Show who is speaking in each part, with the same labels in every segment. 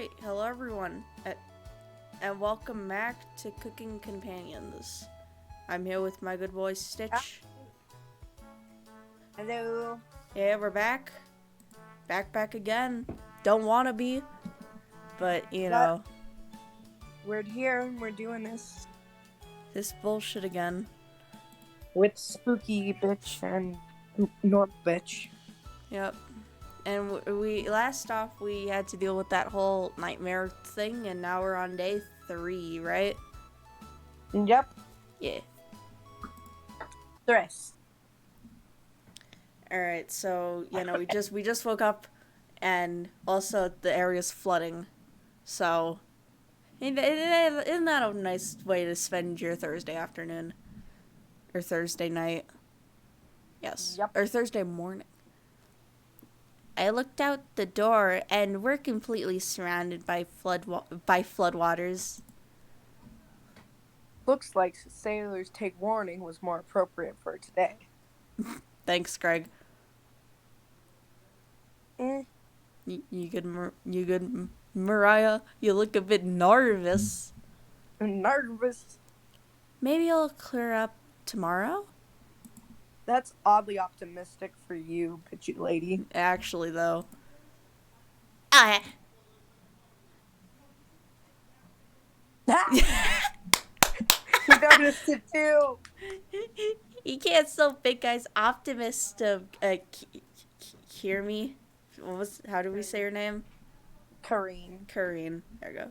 Speaker 1: Alright, hello everyone, and welcome back to Cooking Companions. I'm here with my good boy Stitch.
Speaker 2: Hello.
Speaker 1: Yeah, we're back. Back again. Don't wanna be, but you know.
Speaker 2: We're here and we're doing this
Speaker 1: This bullshit again.
Speaker 2: with Spooky Bitch and Normal Bitch.
Speaker 1: Yep. And we last off we had to deal with that whole nightmare thing, and now we're on day 3, right?
Speaker 2: Yep.
Speaker 1: Yeah.
Speaker 2: Stress.
Speaker 1: Alright, so we just woke up, and also the area's flooding. So isn't that a nice way to spend your Thursday afternoon? Or Thursday night? Yes.
Speaker 2: Yep.
Speaker 1: Or Thursday morning. I looked out the door, and we're completely surrounded by floodwaters.
Speaker 2: Looks like Sailors Take Warning was more appropriate for today.
Speaker 1: Thanks, Greg.
Speaker 2: You
Speaker 1: good, Mariah? You look a bit nervous.
Speaker 2: nervous.
Speaker 1: Maybe it'll clear up tomorrow?
Speaker 2: That's oddly optimistic for you, bitchy lady.
Speaker 1: Actually, though.
Speaker 2: You noticed it too.
Speaker 1: You can't still big guys optimist hear me. How do we say her name?
Speaker 2: Kareen.
Speaker 1: Kareen. There we go.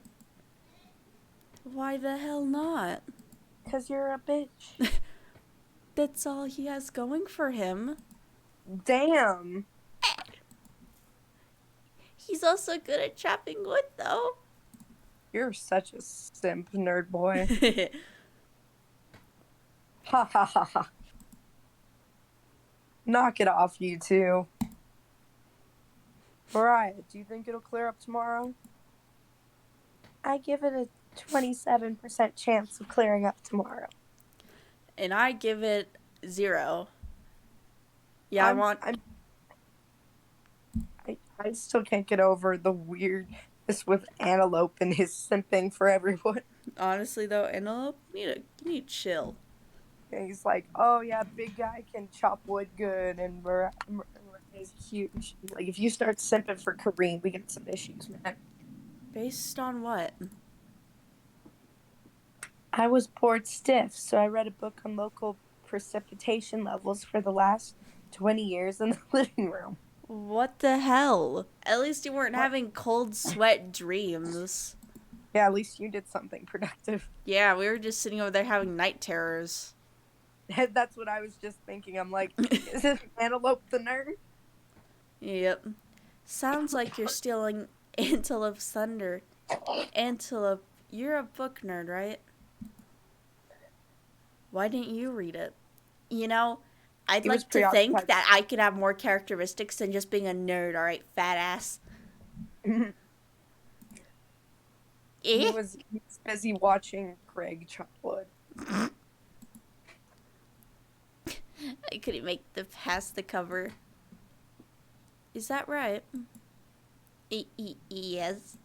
Speaker 1: Why the hell not?
Speaker 2: 'Cause you're a bitch.
Speaker 1: That's all he has going for him.
Speaker 2: Damn.
Speaker 1: He's also good at chopping wood, though.
Speaker 2: You're such a simp, nerd boy. Ha ha ha ha. Knock it off, you two. Mariah, do you think it'll clear up tomorrow? I give it a 27% chance of clearing up tomorrow.
Speaker 1: And I give it 0. Yeah,
Speaker 2: I still can't get over the weirdness with Antelope and his simping for everyone.
Speaker 1: Honestly, though, Antelope, you need to chill.
Speaker 2: And he's like, oh yeah, big guy can chop wood good, and Mariah is huge. Like, if you start simping for Kareem, we got some issues, man.
Speaker 1: Based on what?
Speaker 2: I was bored stiff, so I read a book on local precipitation levels for the last 20 years in the living room.
Speaker 1: What the hell? At least you weren't having cold sweat dreams.
Speaker 2: Yeah, at least you did something productive.
Speaker 1: Yeah, we were just sitting over there having night terrors.
Speaker 2: That's what I was just thinking. I'm like, is it Antelope the nerd?
Speaker 1: Yep. Sounds like you're stealing Antelope's thunder. Antelope, you're a book nerd, right? Why didn't you read it? You know, I'd like to think that I could have more characteristics than just being a nerd, alright, fat ass.
Speaker 2: He was busy watching Greg chop wood.
Speaker 1: I couldn't make the past the cover. Is that right? Yes.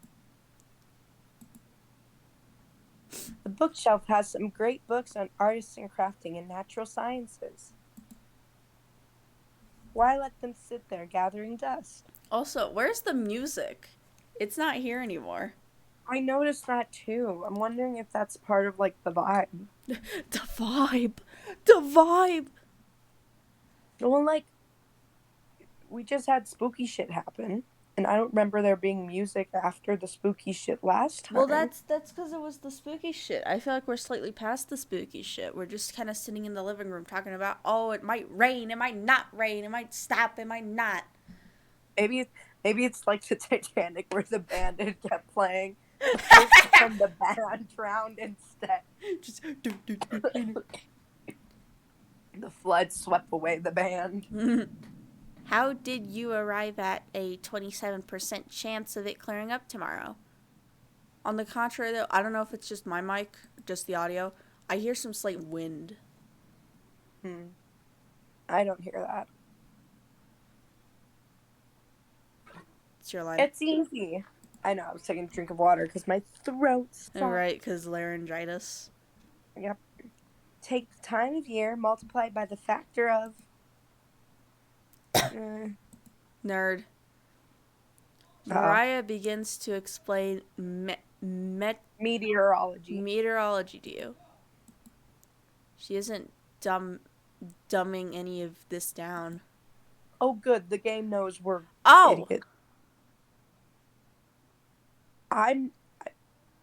Speaker 2: The bookshelf has some great books on artists and crafting and natural sciences. Why let them sit there gathering dust?
Speaker 1: Also, where's the music? It's not here anymore.
Speaker 2: I noticed that too. I'm wondering if that's part of, like, the vibe.
Speaker 1: The vibe!
Speaker 2: Well, like, we just had spooky shit happen, and I don't remember there being music after the spooky shit last time.
Speaker 1: Well, that's because it was the spooky shit. I feel like we're slightly past the spooky shit. We're just kind of sitting in the living room talking about, oh, it might rain, it might not rain, it might stop, it might not.
Speaker 2: Maybe it's like the Titanic where the band kept playing. And the band drowned instead.
Speaker 1: Just
Speaker 2: the flood swept away the band.
Speaker 1: How did you arrive at a 27% chance of it clearing up tomorrow? On the contrary, though, I don't know if it's just my mic, just the audio. I hear some slight wind.
Speaker 2: I don't hear that.
Speaker 1: It's your line.
Speaker 2: It's easy. I know, I was taking a drink of water because my throat's
Speaker 1: And
Speaker 2: soft.
Speaker 1: right, because laryngitis.
Speaker 2: Yep. Take the time of year multiplied by the factor of
Speaker 1: Nerd. Mariah begins to explain
Speaker 2: meteorology.
Speaker 1: meteorology to you. She isn't dumbing any of this down.
Speaker 2: Oh, good. The game knows we're idiots.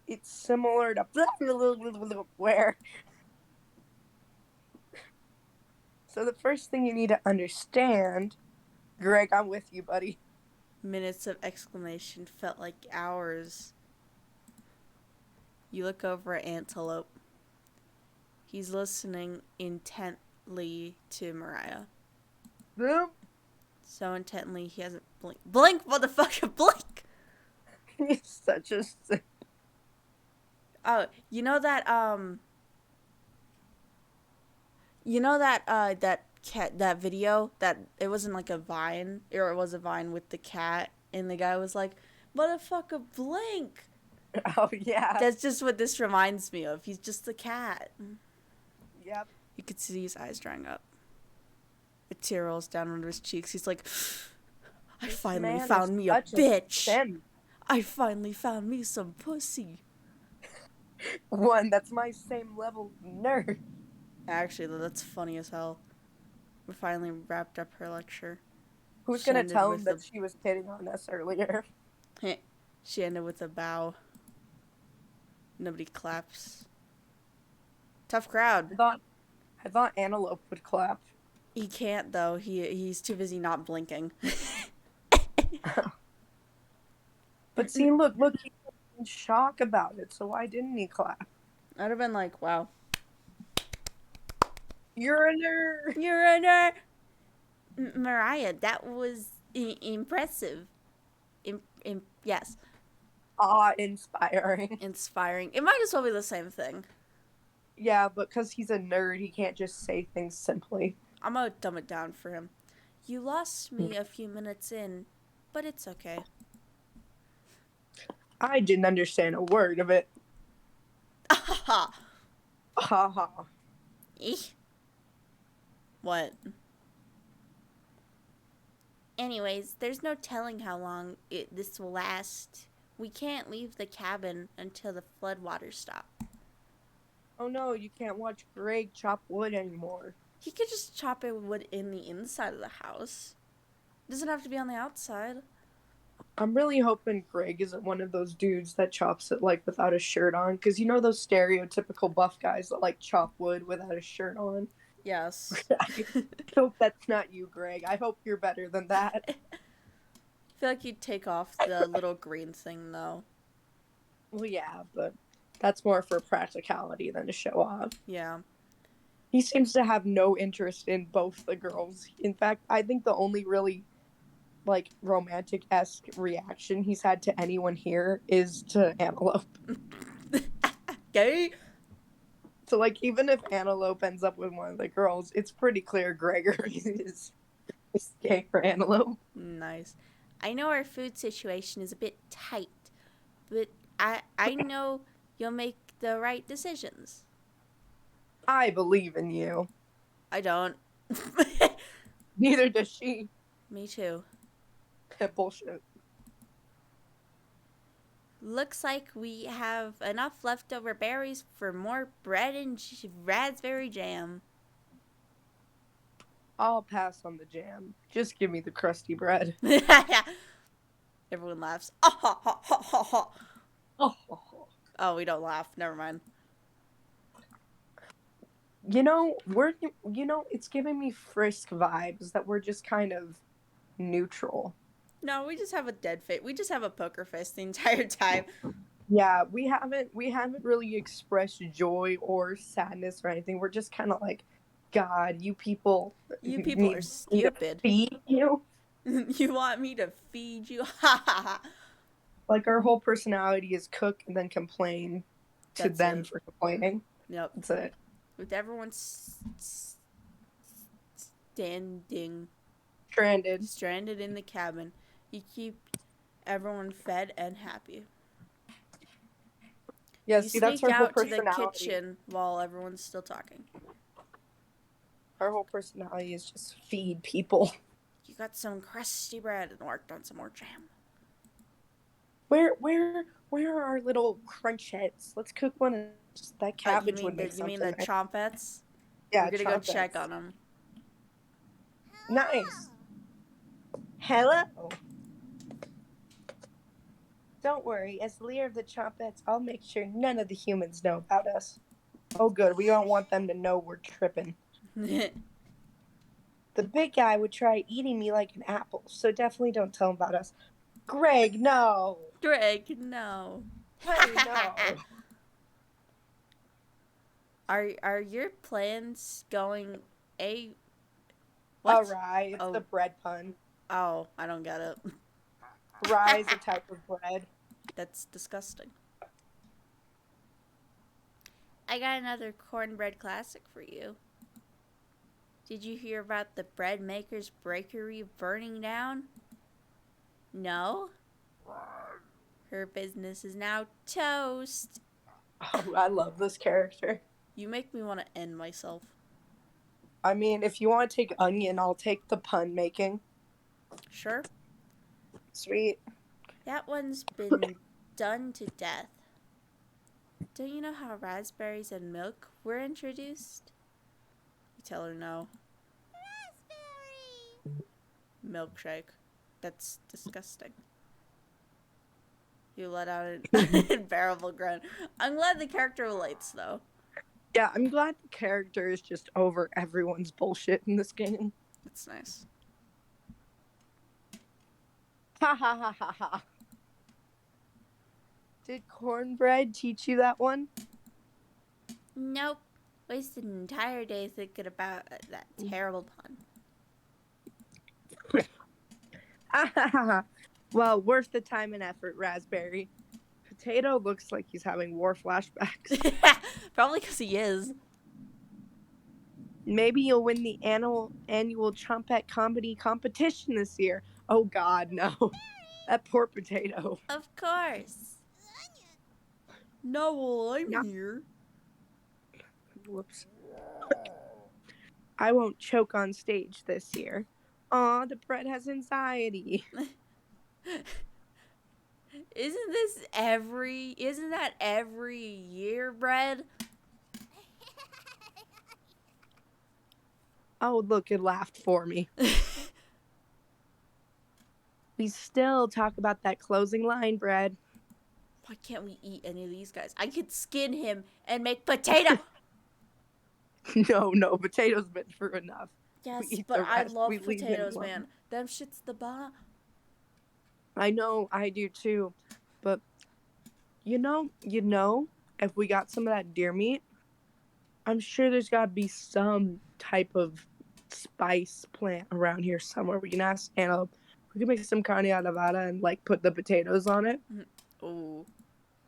Speaker 2: It's similar to where. So the first thing you need to understand, Greg, I'm with you, buddy.
Speaker 1: Minutes of exclamation felt like hours. You look over at Antelope. He's listening intently to Mariah.
Speaker 2: Boom.
Speaker 1: So intently he hasn't blinked. Blink, motherfucker, blink!
Speaker 2: He's such a...
Speaker 1: Oh, you know that that cat, that video that it wasn't like a Vine, or it was a Vine with the cat, and the guy was like, "Motherfucker, blink."
Speaker 2: Oh yeah.
Speaker 1: That's just what this reminds me of. He's just a cat.
Speaker 2: Yep.
Speaker 1: You could see his eyes drying up. A tear rolls down under his cheeks. He's like, "I finally found me a bitch. I finally found me some pussy."
Speaker 2: One that's my same level nerd.
Speaker 1: Actually, that's funny as hell. We finally wrapped up her lecture.
Speaker 2: Who's gonna tell him that she was hitting on us earlier?
Speaker 1: She ended with a bow. Nobody claps. Tough crowd.
Speaker 2: I thought Antelope would clap.
Speaker 1: He can't though. He's too busy not blinking.
Speaker 2: But see, look, he's in shock about it. So why didn't he clap?
Speaker 1: I'd have been like, "Wow,
Speaker 2: you're a nerd.
Speaker 1: You're a nerd." Mariah, that was impressive. Yes.
Speaker 2: Inspiring.
Speaker 1: Inspiring. It might as well be the same thing.
Speaker 2: Yeah, but because he's a nerd, he can't just say things simply.
Speaker 1: I'm gonna dumb it down for him. You lost me a few minutes in, but it's okay.
Speaker 2: I didn't understand a word of it.
Speaker 1: Ha
Speaker 2: ha.
Speaker 1: What? Anyways, there's no telling how long this will last. We can't leave the cabin until the floodwaters stop.
Speaker 2: Oh no, you can't watch Greg chop wood anymore.
Speaker 1: He could just chop it wood in the inside of the house. It doesn't have to be on the outside.
Speaker 2: I'm really hoping Greg isn't one of those dudes that chops it like without a shirt on, because you know those stereotypical buff guys that like chop wood without a shirt on?
Speaker 1: Yes.
Speaker 2: I hope that's not you, Greg. I hope you're better than that.
Speaker 1: I feel like you'd take off the little green thing though.
Speaker 2: Well, yeah, but that's more for practicality than to show off.
Speaker 1: Yeah.
Speaker 2: He seems to have no interest in both the girls. In fact, I think the only really like romantic-esque reaction he's had to anyone here is to Antelope.
Speaker 1: Gay?
Speaker 2: So like even if Antelope ends up with one of the girls, it's pretty clear Gregory is gay for Antelope.
Speaker 1: Nice. I know our food situation is a bit tight, but I know you'll make the right decisions.
Speaker 2: I believe in you.
Speaker 1: I don't.
Speaker 2: Neither does she.
Speaker 1: Me too.
Speaker 2: Bullshit.
Speaker 1: Looks like we have enough leftover berries for more bread and raspberry jam.
Speaker 2: I'll pass on the jam. Just give me the crusty bread.
Speaker 1: Everyone laughs. Oh, we don't laugh. Never mind.
Speaker 2: You know, it's giving me Frisk vibes that we're just kind of neutral.
Speaker 1: No, we just have a dead face. We just have a poker face the entire time.
Speaker 2: Yeah, we haven't really expressed joy or sadness or anything. We're just kind of like, God, you people
Speaker 1: are stupid.
Speaker 2: Feed you.
Speaker 1: You want me to feed you?
Speaker 2: Like our whole personality is cook and then complain to them for complaining.
Speaker 1: Yep.
Speaker 2: That's it.
Speaker 1: With everyone stranded
Speaker 2: in the cabin.
Speaker 1: You keep everyone fed and happy.
Speaker 2: Yeah,
Speaker 1: You
Speaker 2: see, that's
Speaker 1: sneak
Speaker 2: her whole
Speaker 1: out to the
Speaker 2: personality.
Speaker 1: kitchen while everyone's still talking.
Speaker 2: Her whole personality is just feed people.
Speaker 1: You got some crusty bread and worked on some more jam.
Speaker 2: Where are our little crunchettes? Let's cook one. And just that cabbage would make
Speaker 1: You mean
Speaker 2: something
Speaker 1: the
Speaker 2: nice.
Speaker 1: chompettes?
Speaker 2: Yeah,
Speaker 1: We're gonna go check
Speaker 2: chompettes.
Speaker 1: on them.
Speaker 2: Nice. Hello. Don't worry, as the leader of the chompettes, I'll make sure none of the humans know about us. Oh, good. We don't want them to know we're tripping. The big guy would try eating me like an apple, so definitely don't tell him about us. Greg, no.
Speaker 1: Greg, no.
Speaker 2: Hey, no.
Speaker 1: Are your plans going a
Speaker 2: A
Speaker 1: what?
Speaker 2: rye. It's the bread pun.
Speaker 1: Oh, I don't get it.
Speaker 2: Rye is a type of bread.
Speaker 1: That's disgusting. I got another cornbread classic for you. Did you hear about the bread maker's bakery burning down? No? Her business is now toast.
Speaker 2: Oh, I love this character.
Speaker 1: You make me want to end myself.
Speaker 2: I mean, if you want to take onion, I'll take the pun making.
Speaker 1: Sure.
Speaker 2: Sweet.
Speaker 1: That one's been done to death. Don't you know how raspberries and milk were introduced? You tell her no. Raspberry! Milkshake. That's disgusting. You let out an unbearable groan. I'm glad the character relates, though.
Speaker 2: Yeah, I'm glad the character is just over everyone's bullshit in this game.
Speaker 1: That's nice.
Speaker 2: Ha ha ha ha ha. Did cornbread teach you that one?
Speaker 1: Nope. Wasted an entire day thinking about that terrible pun.
Speaker 2: Ha ha ha. Well, worth the time and effort, Raspberry. Potato looks like he's having war flashbacks.
Speaker 1: Probably because he is.
Speaker 2: Maybe you'll win the annual Chompette comedy competition this year. Oh God, no. That poor potato.
Speaker 1: Of course. No, well, I'm here.
Speaker 2: Whoops. I won't choke on stage this year. Aw, the bread has anxiety.
Speaker 1: Isn't that every year, Bread?
Speaker 2: Oh, look, it laughed for me. We still talk about that closing line, Bread.
Speaker 1: Why can't we eat any of these guys? I could skin him and make potato.
Speaker 2: No, potatoes been through enough.
Speaker 1: Yes, but I love potatoes, man. Them shit's the bomb.
Speaker 2: I know, I do too. But you know, if we got some of that deer meat, I'm sure there's gotta be some type of spice plant around here somewhere. We can ask Anna. We can make some carne asada and like put the potatoes on it.
Speaker 1: Ooh.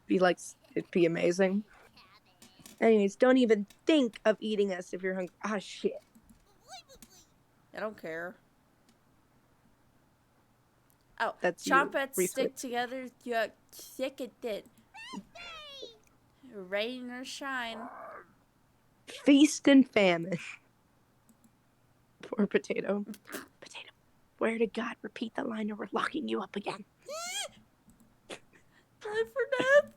Speaker 2: It'd be amazing. Anyways, don't even think of eating us if you're hungry. Ah, shit.
Speaker 1: I don't care. Oh,
Speaker 2: That's
Speaker 1: chompettes stick together. You thick it did. Rain or shine.
Speaker 2: Feast and famine. Poor potato. Potato. Where to God? Repeat the line or we're locking you up again.
Speaker 1: Life or death.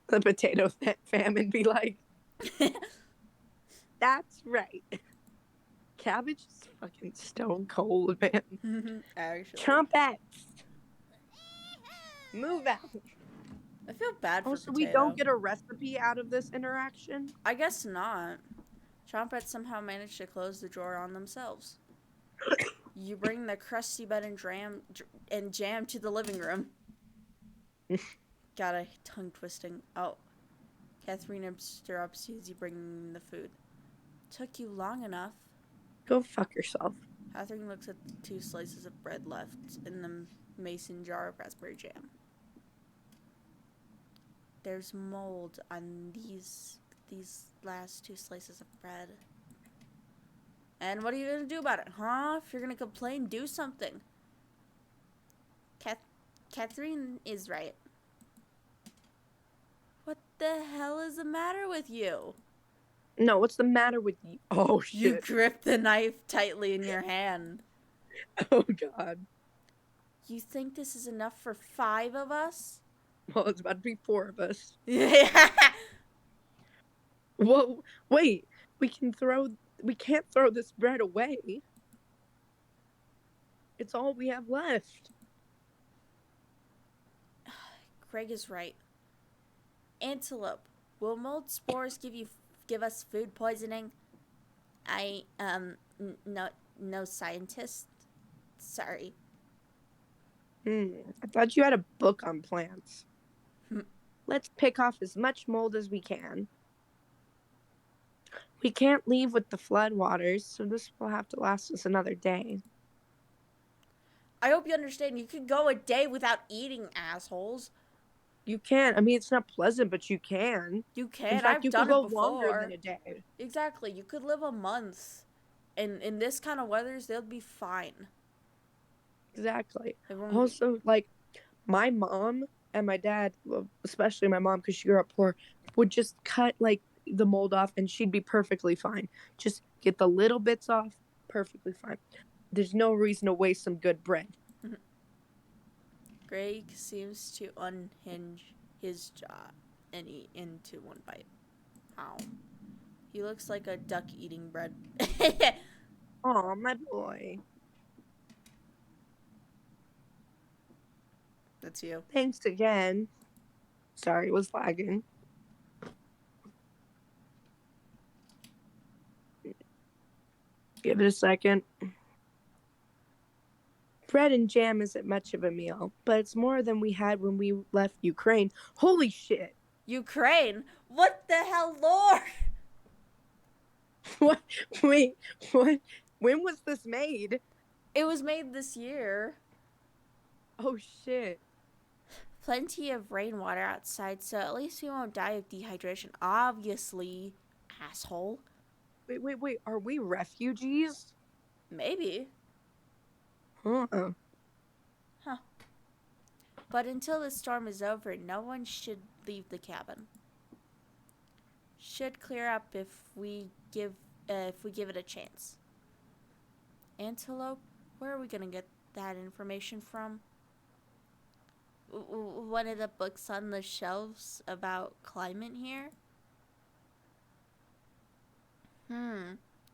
Speaker 2: The potato famine be like, that's right. Cabbage is fucking stone cold, man.
Speaker 1: Actually.
Speaker 2: Chompettes. Move out.
Speaker 1: I feel bad for
Speaker 2: so
Speaker 1: potato.
Speaker 2: we don't get a recipe out of this interaction?
Speaker 1: I guess not. Chompettes somehow managed to close the drawer on themselves. You bring the crusty bread and jam to the living room. Got a tongue twisting. Oh. Catherine interrupts you as you bring the food. Took you long enough.
Speaker 2: Go fuck yourself.
Speaker 1: Catherine looks at the 2 slices of bread left in the mason jar of raspberry jam. There's mold on these last 2 slices of bread. And what are you gonna do about it, huh? If you're gonna complain, do something. Catherine is right. What the hell is the matter with you?
Speaker 2: No, what's the matter with you? Oh,
Speaker 1: You
Speaker 2: shit.
Speaker 1: grip the knife tightly in your hand.
Speaker 2: Oh, God.
Speaker 1: You think this is enough for 5 of us?
Speaker 2: Well, it's about to be 4 of us.
Speaker 1: Yeah.
Speaker 2: Whoa, wait. We can't throw this bread away. It's all we have left.
Speaker 1: Greg is right. Antelope, will mold spores give us food poisoning? No scientist. Sorry.
Speaker 2: I thought you had a book on plants. Let's pick off as much mold as we can. We can't leave with the floodwaters, so this will have to last us another day.
Speaker 1: I hope you understand you could go a day without eating, assholes.
Speaker 2: You can. I mean, it's not pleasant, but you can.
Speaker 1: You can.
Speaker 2: In fact,
Speaker 1: I've
Speaker 2: you
Speaker 1: done
Speaker 2: could go
Speaker 1: it before.
Speaker 2: longer than a day.
Speaker 1: Exactly. You could live a month. And in this kind of weathers, they'll be fine.
Speaker 2: Exactly.
Speaker 1: Everyone...
Speaker 2: Also, like, my mom and my dad, well, especially my mom because she grew up poor, would just cut, like, the mold off and she'd be perfectly fine. Just get the little bits off, perfectly fine. There's no reason to waste some good bread.
Speaker 1: Greg seems to unhinge his jaw and eat into one bite. Ow. He looks like a duck eating bread.
Speaker 2: Aw, my boy.
Speaker 1: That's you.
Speaker 2: Thanks again. Sorry, it was lagging. Give it a second. Bread and jam isn't much of a meal, but it's more than we had when we left Ukraine. Holy shit.
Speaker 1: Ukraine? What the hell, Lord?
Speaker 2: What? Wait, what? When was this made?
Speaker 1: It was made this year.
Speaker 2: Oh shit.
Speaker 1: Plenty of rainwater outside, so at least we won't die of dehydration. Obviously, asshole.
Speaker 2: Wait. Are we refugees?
Speaker 1: Maybe.
Speaker 2: Huh.
Speaker 1: But until the storm is over, no one should leave the cabin. Should clear up if we give it a chance. Antelope, where are we gonna get that information from? One of the books on the shelves about climate here?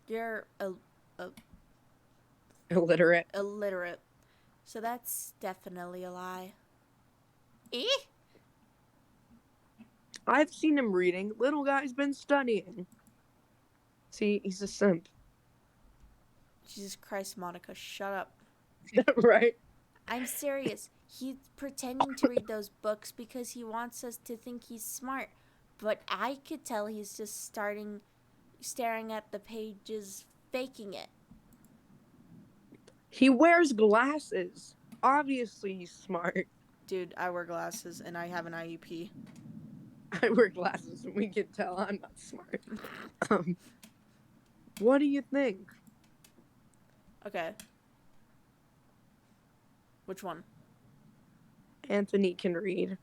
Speaker 1: You're
Speaker 2: Illiterate.
Speaker 1: illiterate. So that's definitely a lie. Eh?
Speaker 2: I've seen him reading. Little guy's been studying. See, he's a simp.
Speaker 1: Jesus Christ, Monica, shut up.
Speaker 2: Right?
Speaker 1: I'm serious. He's pretending to read those books because he wants us to think he's smart. But I could tell he's just staring at the pages, faking it.
Speaker 2: He wears glasses. Obviously, he's smart.
Speaker 1: Dude, I wear glasses and I have an IEP.
Speaker 2: I wear glasses and we can tell I'm not smart. What do you think?
Speaker 1: Okay. Which one?
Speaker 2: Anthony can read.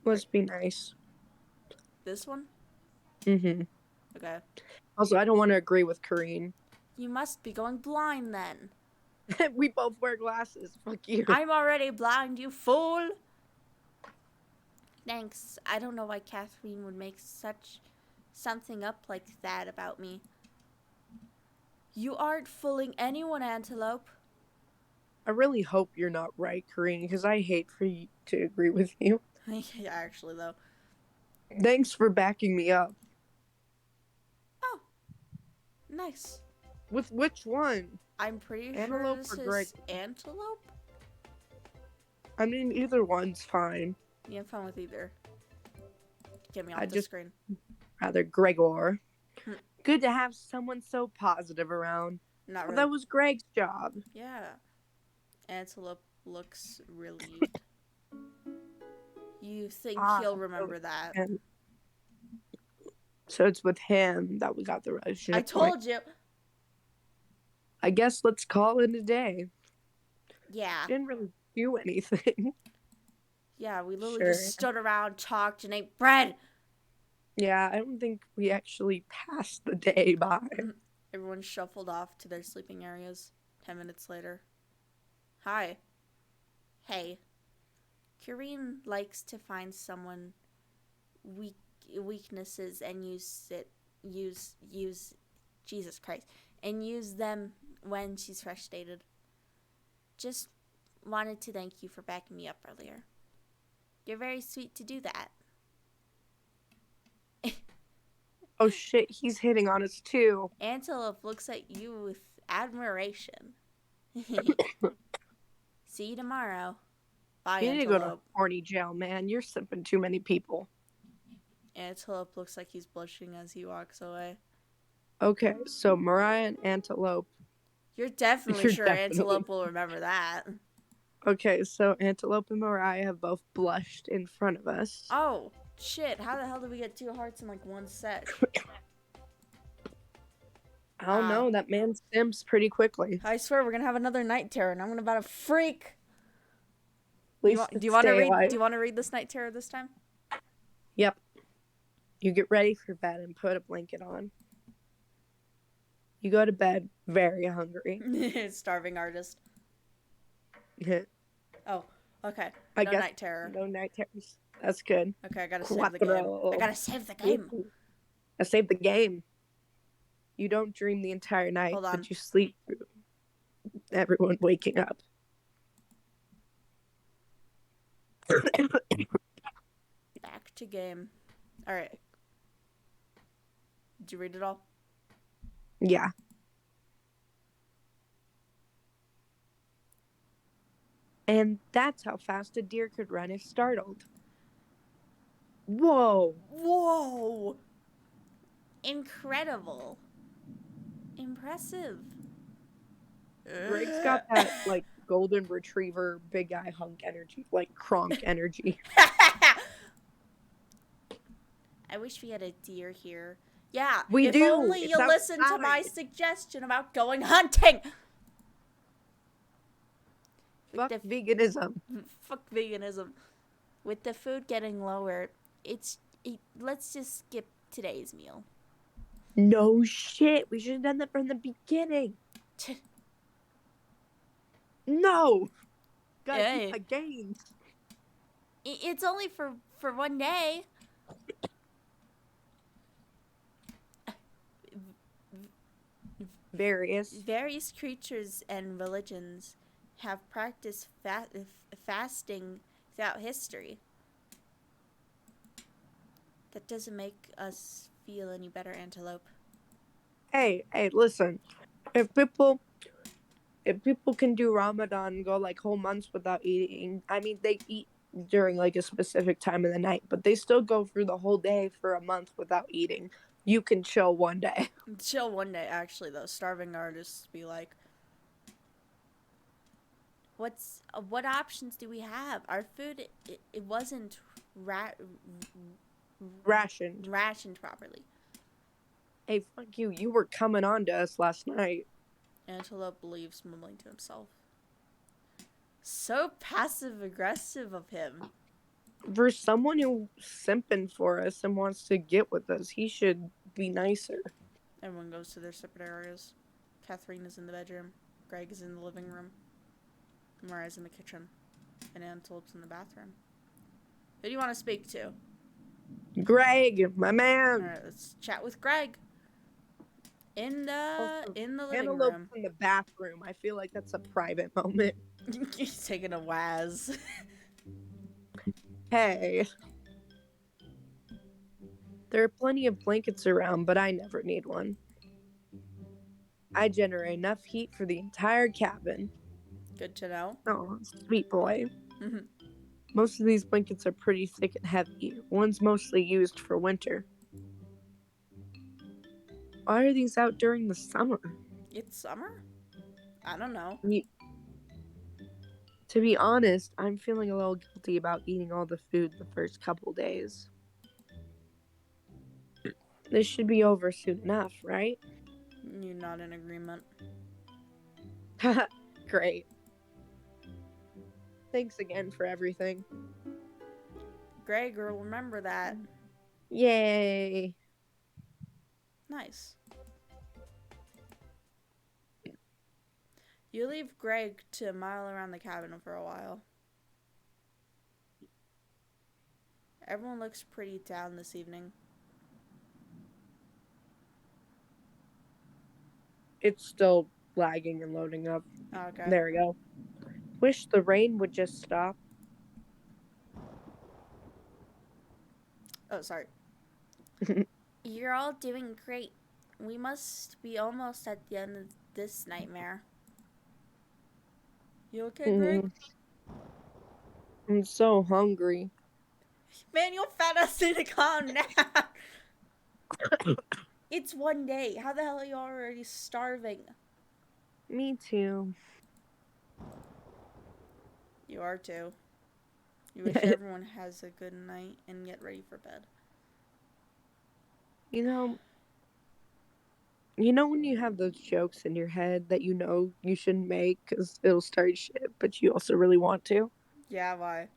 Speaker 2: Let's be nice.
Speaker 1: This one?
Speaker 2: Mm-hmm.
Speaker 1: Okay.
Speaker 2: Also, I don't want to agree with Kareen.
Speaker 1: You must be going blind then.
Speaker 2: We both wear glasses. Fuck you.
Speaker 1: I'm already blind, you fool. Thanks. I don't know why Catherine would make something up like that about me. You aren't fooling anyone, Antelope.
Speaker 2: I really hope you're not right, Kareen, because I hate for you to agree with you.
Speaker 1: Yeah, actually, though.
Speaker 2: Thanks for backing me up.
Speaker 1: Oh, nice.
Speaker 2: With which one?
Speaker 1: I'm pretty
Speaker 2: Antelope
Speaker 1: sure
Speaker 2: or
Speaker 1: this
Speaker 2: Greg?
Speaker 1: is Antelope.
Speaker 2: I mean, either one's fine.
Speaker 1: Yeah, I'm fine with either. Get me off
Speaker 2: I
Speaker 1: the
Speaker 2: just
Speaker 1: screen.
Speaker 2: rather Gregor. Good to have someone so positive around.
Speaker 1: Not
Speaker 2: Well,
Speaker 1: really.
Speaker 2: that was Greg's job.
Speaker 1: Yeah. Antelope looks relieved. You think he'll remember that?
Speaker 2: And so it's with him that we got the relationship.
Speaker 1: I told you.
Speaker 2: I guess let's call it a day.
Speaker 1: Yeah.
Speaker 2: Didn't really do anything.
Speaker 1: Yeah, we literally
Speaker 2: Sure.
Speaker 1: just stood around, talked, and ate bread.
Speaker 2: Yeah, I don't think we actually passed the day by.
Speaker 1: Everyone shuffled off to their sleeping areas. 10 minutes later. Hi. Hey. Kareen likes to find someone weak weaknesses and use Jesus Christ and use them when she's frustrated. Just wanted to thank you for backing me up earlier. You're very sweet to do that.
Speaker 2: Oh shit, he's hitting on us too.
Speaker 1: Antelope looks at you with admiration. See you tomorrow. Bye,
Speaker 2: You need to go to
Speaker 1: Antelope.
Speaker 2: horny jail, man. You're simping too many people.
Speaker 1: Antelope looks like he's blushing as he walks away.
Speaker 2: Okay, so Mariah and Antelope.
Speaker 1: You're definitely
Speaker 2: You're
Speaker 1: sure
Speaker 2: definitely
Speaker 1: Antelope will remember that.
Speaker 2: Okay, so Antelope and Mariah have both blushed in front of us.
Speaker 1: Oh, shit. How the hell did we get 2 hearts in like one set?
Speaker 2: I don't know. That man simps pretty quickly.
Speaker 1: I swear we're gonna have another night terror, and I'm gonna about to freak.
Speaker 2: At least
Speaker 1: Do you want to read?
Speaker 2: alive.
Speaker 1: Do you want to read this night terror this time?
Speaker 2: Yep. You get ready for bed and put a blanket on. You go to bed very hungry.
Speaker 1: Starving artist. Oh, okay.
Speaker 2: I
Speaker 1: No
Speaker 2: guess
Speaker 1: night terror.
Speaker 2: no night terrors. That's good.
Speaker 1: Okay, I gotta save the game. I gotta save the game.
Speaker 2: I saved the game. You don't dream the entire night,
Speaker 1: Hold on.
Speaker 2: but you sleep through everyone waking up.
Speaker 1: Back to game. All right. Did you read it all?
Speaker 2: Yeah. And that's how fast a deer could run if startled. Whoa.
Speaker 1: Whoa! Incredible. Impressive.
Speaker 2: Greg's got that, like, golden retriever, big eye hunk energy, like Kronk energy.
Speaker 1: I wish we had a deer here. Yeah,
Speaker 2: We
Speaker 1: if
Speaker 2: do.
Speaker 1: only
Speaker 2: It's
Speaker 1: you listen to my
Speaker 2: outside.
Speaker 1: suggestion about going hunting.
Speaker 2: Fuck veganism.
Speaker 1: Fuck veganism. With the food getting lower, let's just skip today's meal.
Speaker 2: No shit. We should have done that from the beginning. No. Gotta
Speaker 1: Hey.
Speaker 2: keep my gains.
Speaker 1: It's only for one day. Various creatures and religions have practiced fasting throughout history. That doesn't make us feel any better, Antelope.
Speaker 2: Hey, listen. If people can do Ramadan and go like whole months without eating, I mean they eat during like a specific time of the night, but they still go through the whole day for a month without eating. You can chill one day.
Speaker 1: Chill one day, actually, though. Starving artists be like, what options do we have? Our food, it wasn't
Speaker 2: Rationed.
Speaker 1: rationed properly.
Speaker 2: Hey, fuck you. You were coming on to us last night.
Speaker 1: Antelope believes, mumbling to himself. So passive-aggressive of him.
Speaker 2: For someone who's simping for us and wants to get with us, he should be nicer.
Speaker 1: Everyone goes to their separate areas. Catherine is in the bedroom. Greg is in the living room. Mariah's in the kitchen. And Antelope's in the bathroom. Who do you want to speak to?
Speaker 2: Greg, my man.
Speaker 1: Alright, let's chat with Greg. In the living
Speaker 2: Antelope's
Speaker 1: room.
Speaker 2: in the bathroom. I feel like that's a private moment.
Speaker 1: He's taking a waz.
Speaker 2: Hey. There are plenty of blankets around, but I never need one. I generate enough heat for the entire cabin.
Speaker 1: Good to know.
Speaker 2: Oh, sweet boy. Most of these blankets are pretty thick and heavy. One's mostly used for winter. Why are these out during the summer?
Speaker 1: It's summer? I don't know.
Speaker 2: To be honest, I'm feeling a little guilty about eating all the food the first couple days. This should be over soon enough, right?
Speaker 1: You're not in agreement.
Speaker 2: Great. Thanks again for everything.
Speaker 1: Greg, remember that.
Speaker 2: Yay.
Speaker 1: Nice. You leave Greg to mile around the cabin for a while. Everyone looks pretty down this evening.
Speaker 2: It's still lagging and loading up.
Speaker 1: Okay.
Speaker 2: There we go. Wish the rain would just stop.
Speaker 1: Oh, sorry. You're all doing great. We must be almost at the end of this nightmare. You okay, Greg?
Speaker 2: I'm so hungry.
Speaker 1: Man, you fat ass need to calm down. It's one day. How the hell are you already starving?
Speaker 2: Me too.
Speaker 1: You are too. You wish everyone has a good night and get ready for bed.
Speaker 2: You know when you have those jokes in your head that you shouldn't make because it'll start shit, but you also really want to?
Speaker 1: Yeah, why?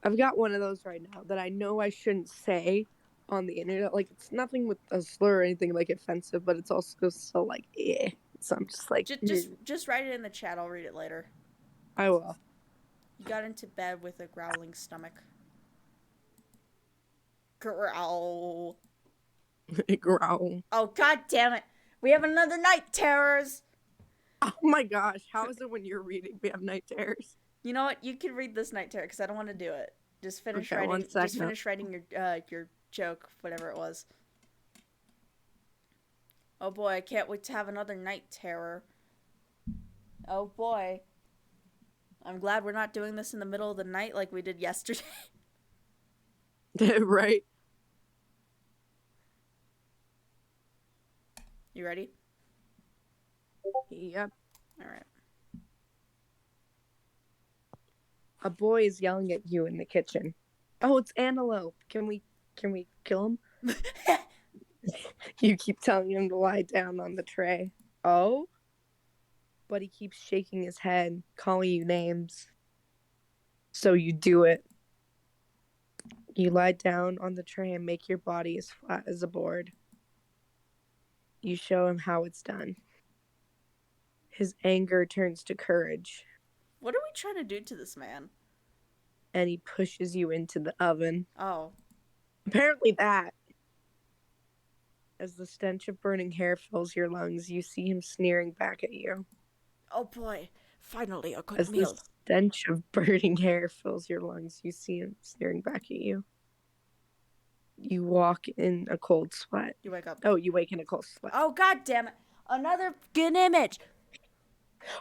Speaker 2: I've got one of those right now that I know I shouldn't say on the internet. Like, it's nothing with a slur or anything like offensive, but it's also so like, eh. So I'm just like,
Speaker 1: Just write it in the chat. I'll read it later.
Speaker 2: I will.
Speaker 1: You got into bed with a growling stomach. Growl.
Speaker 2: Growl.
Speaker 1: Oh, god damn it. We have another night terrors.
Speaker 2: Oh my gosh, how is it when you're reading we have night terrors?
Speaker 1: You know what? You can read this night terror because I don't want to do it. Just finish
Speaker 2: Okay,
Speaker 1: writing.
Speaker 2: 1 second.
Speaker 1: Just finish writing your joke, whatever it was. Oh boy, I can't wait to have another night terror. Oh boy. I'm glad we're not doing this in the middle of the night like we did yesterday.
Speaker 2: Right.
Speaker 1: You ready?
Speaker 2: Yep.
Speaker 1: All right.
Speaker 2: A boy is yelling at you in the kitchen. Oh, it's Antelope. Can we kill him? You keep telling him to lie down on the tray. Oh? But he keeps shaking his head, calling you names. So you do it. You lie down on the tray and make your body as flat as a board. You show him how it's done. His anger turns to courage.
Speaker 1: What are we trying to do to this man?
Speaker 2: And he pushes you into the oven.
Speaker 1: Oh.
Speaker 2: Apparently that. As the stench of burning hair fills your lungs, you see him sneering back at you.
Speaker 1: Oh boy. Finally a good
Speaker 2: As
Speaker 1: meal.
Speaker 2: the stench of burning hair fills your lungs, you see him sneering back at you. You walk in a cold sweat.
Speaker 1: You wake up.
Speaker 2: Oh, you wake in a cold sweat.
Speaker 1: Oh god damn it. Another good image.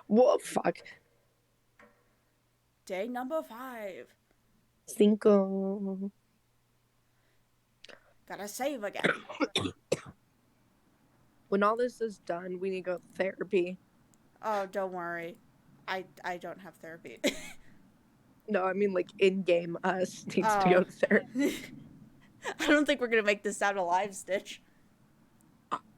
Speaker 2: Whoa, fuck.
Speaker 1: Day number 5.
Speaker 2: Cinco.
Speaker 1: Gotta save again.
Speaker 2: When all this is done, we need to go to therapy.
Speaker 1: Oh, don't worry. I don't have therapy.
Speaker 2: No, I mean like in-game us needs to go to therapy.
Speaker 1: I don't think we're gonna make this out alive, Stitch.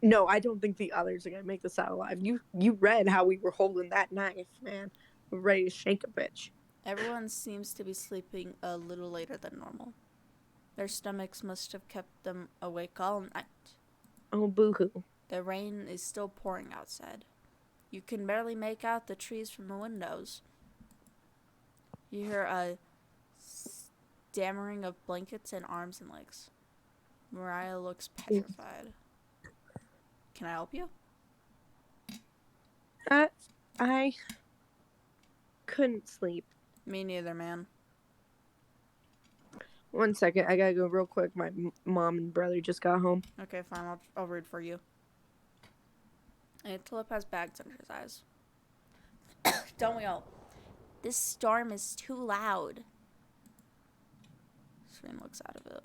Speaker 2: No, I don't think the others are gonna make this out alive. You read how we were holding that knife, man. We're ready to shank a bitch.
Speaker 1: Everyone seems to be sleeping a little later than normal. Their stomachs must have kept them awake all night.
Speaker 2: Oh, boo-hoo.
Speaker 1: The rain is still pouring outside. You can barely make out the trees from the windows. You hear a stammering of blankets and arms and legs. Mariah looks petrified. Can I help you?
Speaker 2: I couldn't sleep.
Speaker 1: Me neither, man.
Speaker 2: 1 second, I gotta go real quick. My mom and brother just got home.
Speaker 1: Okay, fine. I'll read for you. Antelope has bags under his eyes. Don't we all? This storm is too loud. Serene looks out of it.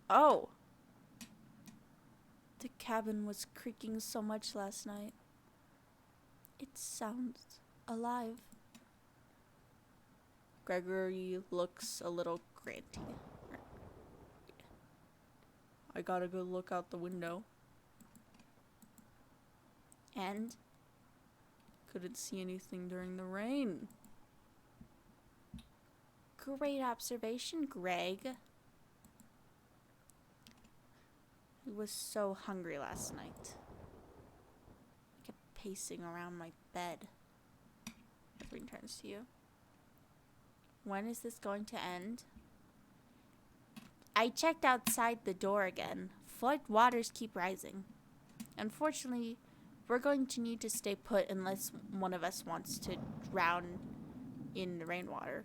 Speaker 1: Oh! The cabin was creaking so much last night. It sounds alive. Gregory looks a little granty. I gotta go look out the window. And couldn't see anything during the rain. Great observation, Greg. I was so hungry last night. I kept pacing around my bed. Catherine turns to you. When is this going to end? I checked outside the door again. Flood waters keep rising. Unfortunately, we're going to need to stay put unless one of us wants to drown in the rainwater.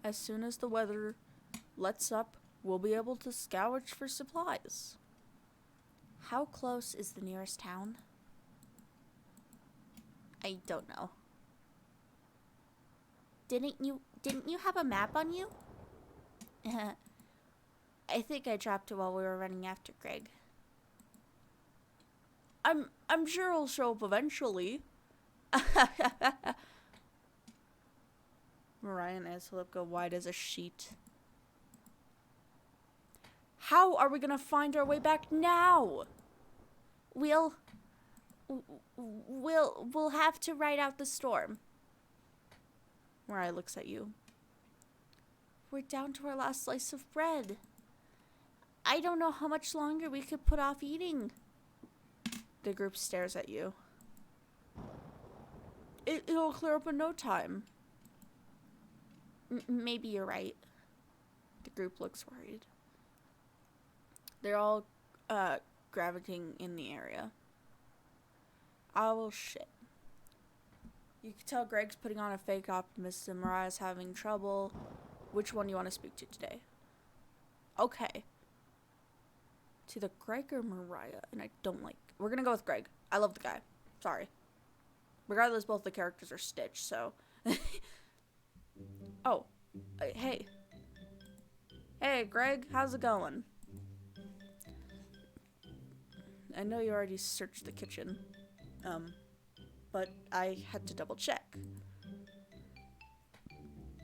Speaker 1: As soon as the weather lets up, we'll be able to scavenge for supplies. How close is the nearest town? I don't know. Didn't you have a map on you? I think I dropped it while we were running after Greg. I'm sure it'll show up eventually. Mariah and Antelope go wide as a sheet. How are we gonna find our way back now? We'll have to ride out the storm. Mariah looks at you. We're down to our last slice of bread. I don't know how much longer we could put off eating. The group stares at you. It'll clear up in no time. Maybe you're right. The group looks worried. They're all gravitating in the area. Oh, well, shit. You can tell Greg's putting on a fake optimism. Mariah's having trouble. Which one do you want to speak to today? Okay. To the Greg or Mariah? And I don't like... We're going to go with Greg. I love the guy. Sorry. Regardless, both the characters are Stitch, so... Oh. Hey. Hey, Greg. How's it going? I know you already searched the kitchen. But I had to double check.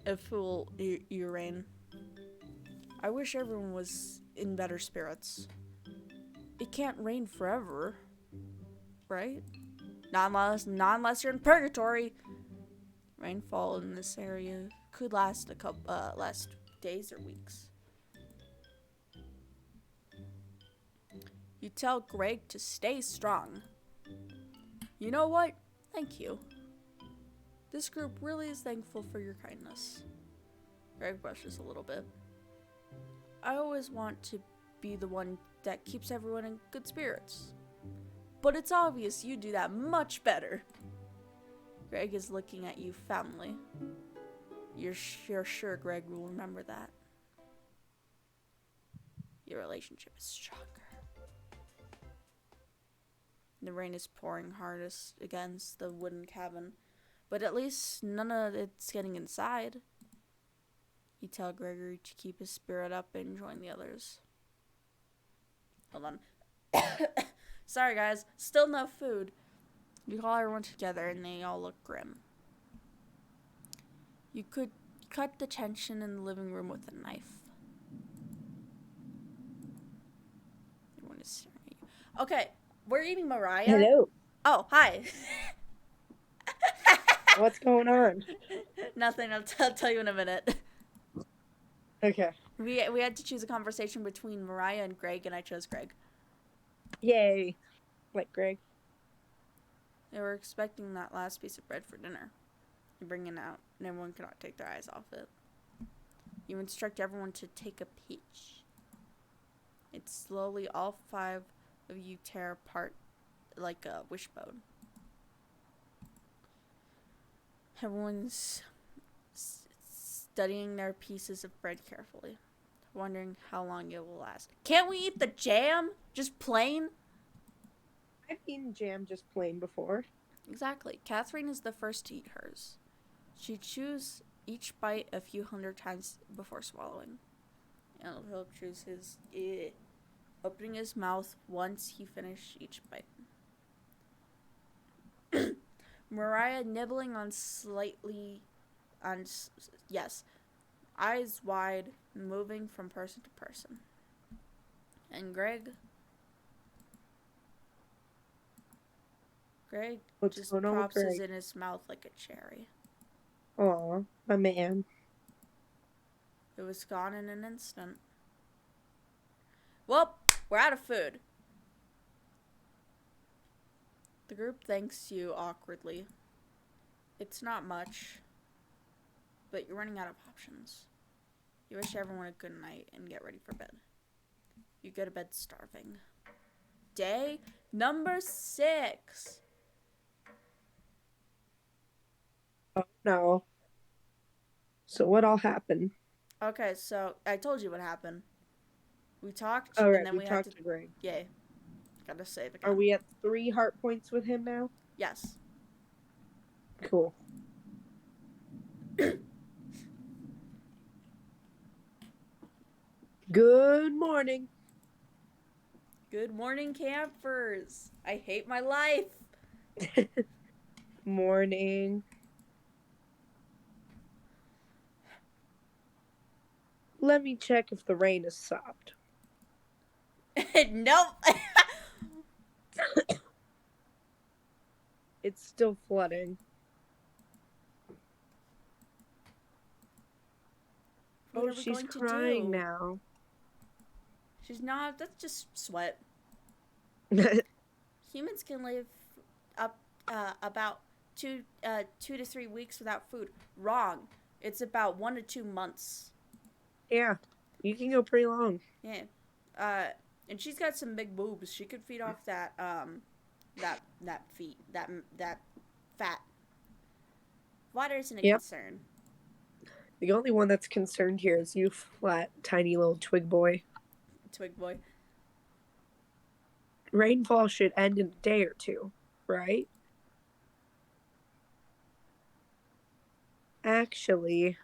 Speaker 1: A fool, Urain. I wish everyone was in better spirits. It can't rain forever, right? Not unless you're in purgatory. Rainfall in this area could last last days or weeks. You tell Greg to stay strong. You know what? Thank you. This group really is thankful for your kindness. Greg brushes a little bit. I always want to be the one that keeps everyone in good spirits. But it's obvious you do that much better. Greg is looking at you fondly. You're sure Greg will remember that. Your relationship is stronger. The rain is pouring hardest against the wooden cabin, but at least none of it's getting inside. You tell Gregory to keep his spirit up and join the others. Hold on. Sorry guys, still no food. You call everyone together and they all look grim. You could cut the tension in the living room with a knife. Everyone is staring at you. Okay, we're eating Mariah.
Speaker 2: Hello.
Speaker 1: Oh, hi.
Speaker 2: What's going on?
Speaker 1: Nothing, I'll tell you in a minute.
Speaker 2: Okay.
Speaker 1: We had to choose a conversation between Mariah and Greg, and I chose Greg.
Speaker 2: Yay. Like Greg.
Speaker 1: They were expecting that last piece of bread for dinner. You bring it out, and everyone cannot take their eyes off it. You instruct everyone to take a peach. It's slowly all 5 of you tear apart like a wishbone. Everyone's studying their pieces of bread carefully, wondering how long it will last. Can't we eat the jam? Just plain?
Speaker 2: I've eaten jam just plain before.
Speaker 1: Exactly. Catherine is the first to eat hers. She chews each bite a few hundred times before swallowing. And he'll choose his, opening his mouth once he finished each bite. Mariah nibbling on yes, eyes wide, moving from person to person. And Greg
Speaker 2: What's
Speaker 1: just
Speaker 2: going on with
Speaker 1: props his
Speaker 2: Greg?
Speaker 1: in his mouth like a cherry.
Speaker 2: Aw, my man.
Speaker 1: It was gone in an instant. Well, we're out of food. The group thanks you awkwardly. It's not much, but you're running out of options. You wish everyone a good night and get ready for bed. You go to bed starving. Day number 6.
Speaker 2: Oh no. So what all happened?
Speaker 1: Okay, so I told you what happened. We talked,
Speaker 2: All
Speaker 1: and
Speaker 2: right,
Speaker 1: then
Speaker 2: we
Speaker 1: we had
Speaker 2: talked
Speaker 1: to.
Speaker 2: to Greg.
Speaker 1: Yay. Gotta save
Speaker 2: Are
Speaker 1: again.
Speaker 2: we at 3 heart points with him now?
Speaker 1: Yes.
Speaker 2: Cool. Good morning.
Speaker 1: Good morning, campers. I hate my life.
Speaker 2: Morning. Let me check if the rain has stopped.
Speaker 1: Nope.
Speaker 2: It's still flooding.
Speaker 1: What
Speaker 2: Oh,
Speaker 1: are we
Speaker 2: she's
Speaker 1: going to
Speaker 2: crying
Speaker 1: do?
Speaker 2: now.
Speaker 1: She's not. That's just sweat. Humans can live up about 2 to 3 weeks without food. Wrong. It's about 1 to 2 months.
Speaker 2: Yeah, you can go pretty long.
Speaker 1: Yeah. And she's got some big boobs. She could feed off that fat. Water isn't a
Speaker 2: Yep.
Speaker 1: concern.
Speaker 2: The only one that's concerned here is you, flat, tiny little twig boy.
Speaker 1: Twig boy.
Speaker 2: Rainfall should end in a day or two, right? Actually,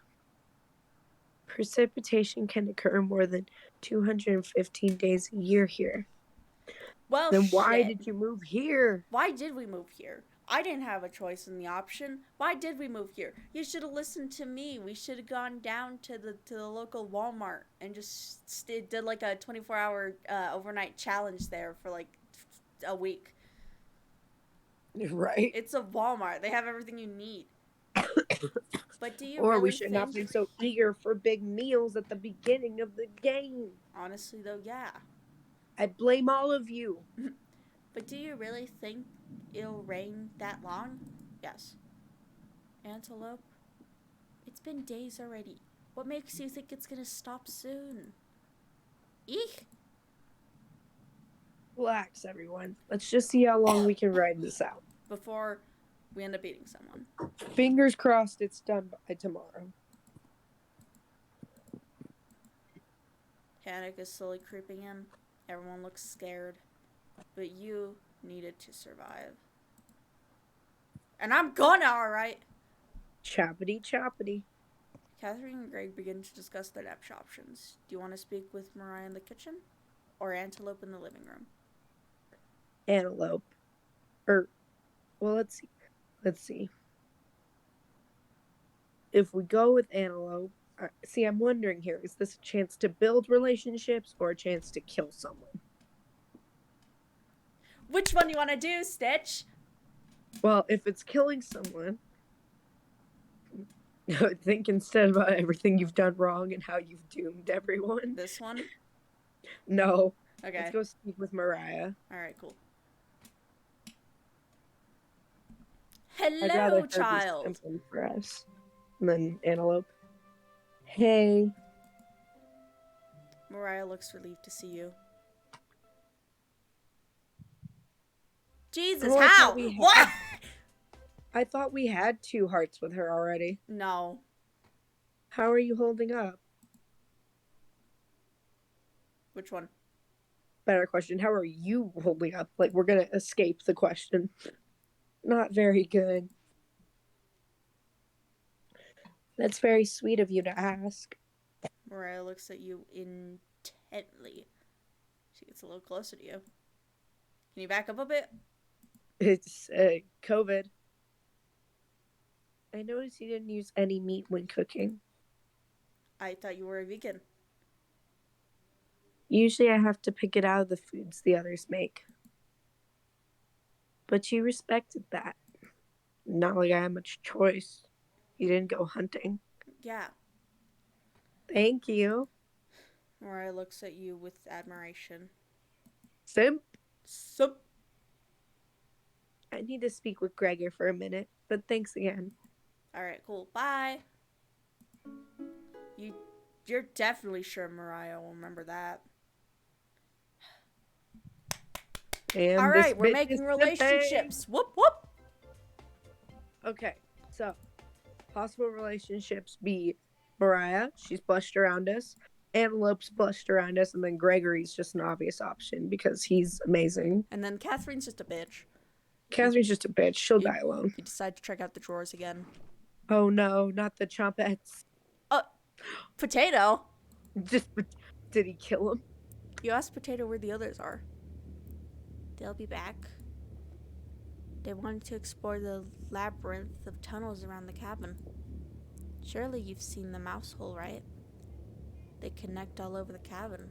Speaker 2: precipitation can occur more than 215 days a year here.
Speaker 1: Well,
Speaker 2: Then why
Speaker 1: shit.
Speaker 2: did you move here?
Speaker 1: Why did we move here? I didn't have a choice in the option. Why did we move here? You should have listened to me. We should have gone down to the local Walmart and just did like a 24-hour overnight challenge there for like a week.
Speaker 2: Right?
Speaker 1: It's a Walmart. They have everything you need. But do you
Speaker 2: Or we
Speaker 1: really
Speaker 2: should
Speaker 1: think?
Speaker 2: not be so eager for big meals at the beginning of the game.
Speaker 1: Honestly, though, yeah.
Speaker 2: I blame all of you.
Speaker 1: But do you really think it'll rain that long? Yes. Antelope? It's been days already. What makes you think it's gonna stop soon? Eek!
Speaker 2: Relax, everyone. Let's just see how long we can ride this out.
Speaker 1: Before we end up eating someone.
Speaker 2: Fingers crossed it's done by tomorrow.
Speaker 1: Panic is slowly creeping in. Everyone looks scared. But you needed to survive. And I'm gonna, alright?
Speaker 2: Choppity choppity.
Speaker 1: Catherine and Greg begin to discuss their next options. Do you want to speak with Mariah in the kitchen? Or Antelope in the living room?
Speaker 2: Antelope. Well, let's see. If we go with Antelope, see, I'm wondering here, is this a chance to build relationships or a chance to kill someone?
Speaker 1: Which one do you want to do, Stitch?
Speaker 2: Well, if it's killing someone, I would think instead about everything you've done wrong and how you've doomed everyone.
Speaker 1: This one?
Speaker 2: No.
Speaker 1: Okay.
Speaker 2: Let's go speak with Mariah.
Speaker 1: Alright, cool.
Speaker 2: I'd rather
Speaker 1: Hello,
Speaker 2: her be
Speaker 1: child.
Speaker 2: simply for us than Antelope. Hey.
Speaker 1: Mariah looks relieved to see you. Jesus,
Speaker 2: Oh,
Speaker 1: how? What?
Speaker 2: I thought we had 2 hearts with her already.
Speaker 1: No.
Speaker 2: How are you holding up?
Speaker 1: Which one?
Speaker 2: Better question. How are you holding up? Like, we're gonna escape the question. Not very good. That's very sweet of you to ask.
Speaker 1: Mariah looks at you intently. She gets a little closer to you. Can you back up a bit?
Speaker 2: It's COVID. I noticed you didn't use any meat when cooking.
Speaker 1: I thought you were a vegan.
Speaker 2: Usually I have to pick it out of the foods the others make. But you respected that. Not like I had much choice. You didn't go hunting.
Speaker 1: Yeah.
Speaker 2: Thank you.
Speaker 1: Mariah looks at you with admiration.
Speaker 2: Simp.
Speaker 1: Sup?
Speaker 2: I need to speak with Gregor for a minute, but thanks again.
Speaker 1: Alright, cool. Bye. You're definitely sure Mariah will remember that.
Speaker 2: And
Speaker 1: Alright, we're
Speaker 2: bitch
Speaker 1: making
Speaker 2: is
Speaker 1: relationships.
Speaker 2: simping.
Speaker 1: Whoop whoop.
Speaker 2: Okay, so possible relationships be Mariah, she's blushed around us, Antelope's blushed around us, and then Gregory's just an obvious option because he's amazing.
Speaker 1: And then Catherine's just a bitch.
Speaker 2: Catherine's just a bitch. She'll die alone.
Speaker 1: You decide to check out the drawers again.
Speaker 2: Oh no, not the chompettes.
Speaker 1: Potato?
Speaker 2: Just did he kill him?
Speaker 1: You asked Potato where the others are. They'll be back. They wanted to explore the labyrinth of tunnels around the cabin. Surely you've seen the mouse hole, right? They connect all over the cabin.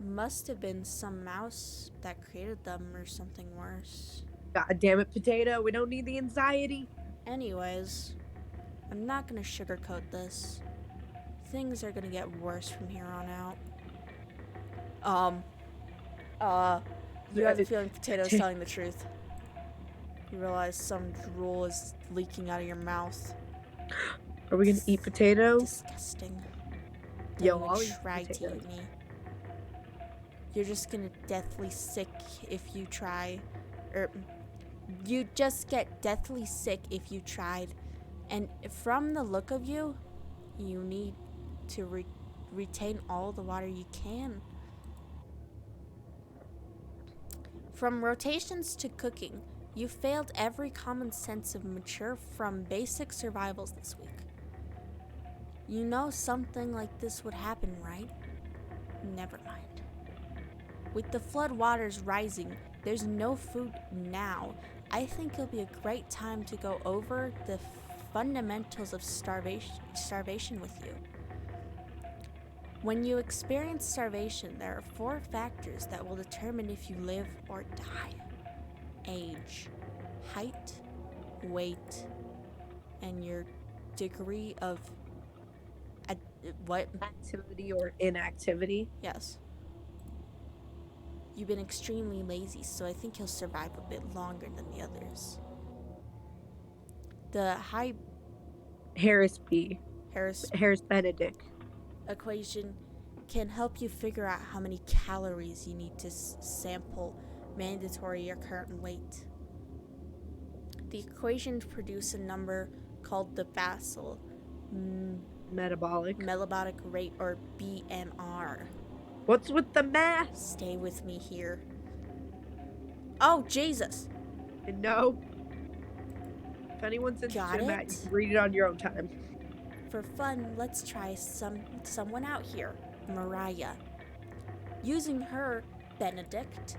Speaker 1: Must have been some mouse that created them or something worse.
Speaker 2: God damn it, Potato. We don't need the anxiety.
Speaker 1: Anyways, I'm not gonna sugarcoat this. Things are gonna get worse from here on out. You have a feeling Potato's telling the truth. You realize some drool is leaking out of your mouth.
Speaker 2: Are we gonna eat Potato?
Speaker 1: Disgusting.
Speaker 2: Yo,
Speaker 1: Don't
Speaker 2: I'll
Speaker 1: even
Speaker 2: eat
Speaker 1: try to
Speaker 2: potato.
Speaker 1: eat me. You're just gonna deathly sick if you try. You just get deathly sick if you tried. And from the look of you, you need to retain all the water you can. From rotations to cooking, you failed every common sense of mature from basic survivals this week. You know something like this would happen, right? Never mind. With the flood waters rising, there's no food now. I think it'll be a great time to go over the fundamentals of starvation with you. When you experience starvation, there are 4 factors that will determine if you live or die. Age, height, weight, and your degree of what?
Speaker 2: Activity or inactivity?
Speaker 1: Yes. You've been extremely lazy, so I think you'll survive a bit longer than the others. The
Speaker 2: Harris Benedict
Speaker 1: equation can help you figure out how many calories you need to sample mandatory your current weight. The equations produce a number called the basal
Speaker 2: metabolic
Speaker 1: rate, or BMR.
Speaker 2: What's with the math?
Speaker 1: Stay with me here. Oh, Jesus.
Speaker 2: No. If anyone's interested in that, you can read it on your own time.
Speaker 1: For fun, let's try someone out here. Mariah. Using her, Benedict,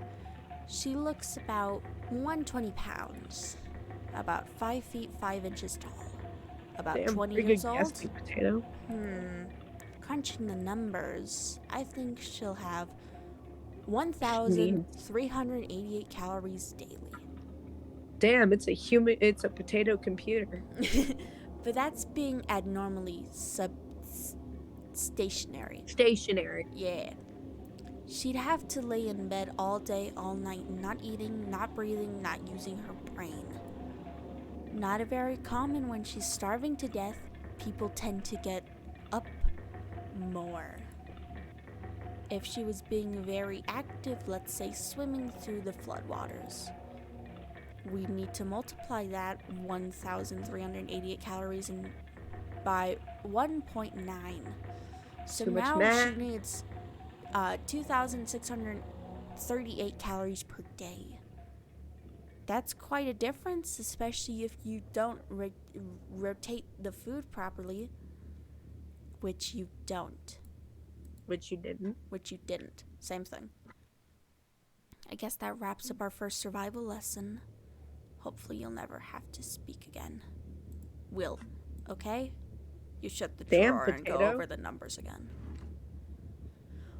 Speaker 1: she looks about 120 pounds, about 5 feet 5 inches tall, about 20 years old.
Speaker 2: Potato.
Speaker 1: Crunching the numbers, I think she'll have 1,388 calories daily.
Speaker 2: Damn, it's a potato computer.
Speaker 1: But that's being abnormally stationary.
Speaker 2: Stationary.
Speaker 1: Yeah. She'd have to lay in bed all day, all night, not eating, not breathing, not using her brain. Not a very common when she's starving to death. People tend to get up more. If she was being very active, let's say swimming through the floodwaters, we need to multiply that 1,388 calories by 1.9. So now she needs 2,638 calories per day. That's quite a difference, especially if you don't rotate the food properly, which you don't.
Speaker 2: Which you didn't.
Speaker 1: Same thing. I guess that wraps up our first survival lesson. Hopefully you'll never have to speak again. Will, okay? You shut the drawer and go over the numbers again.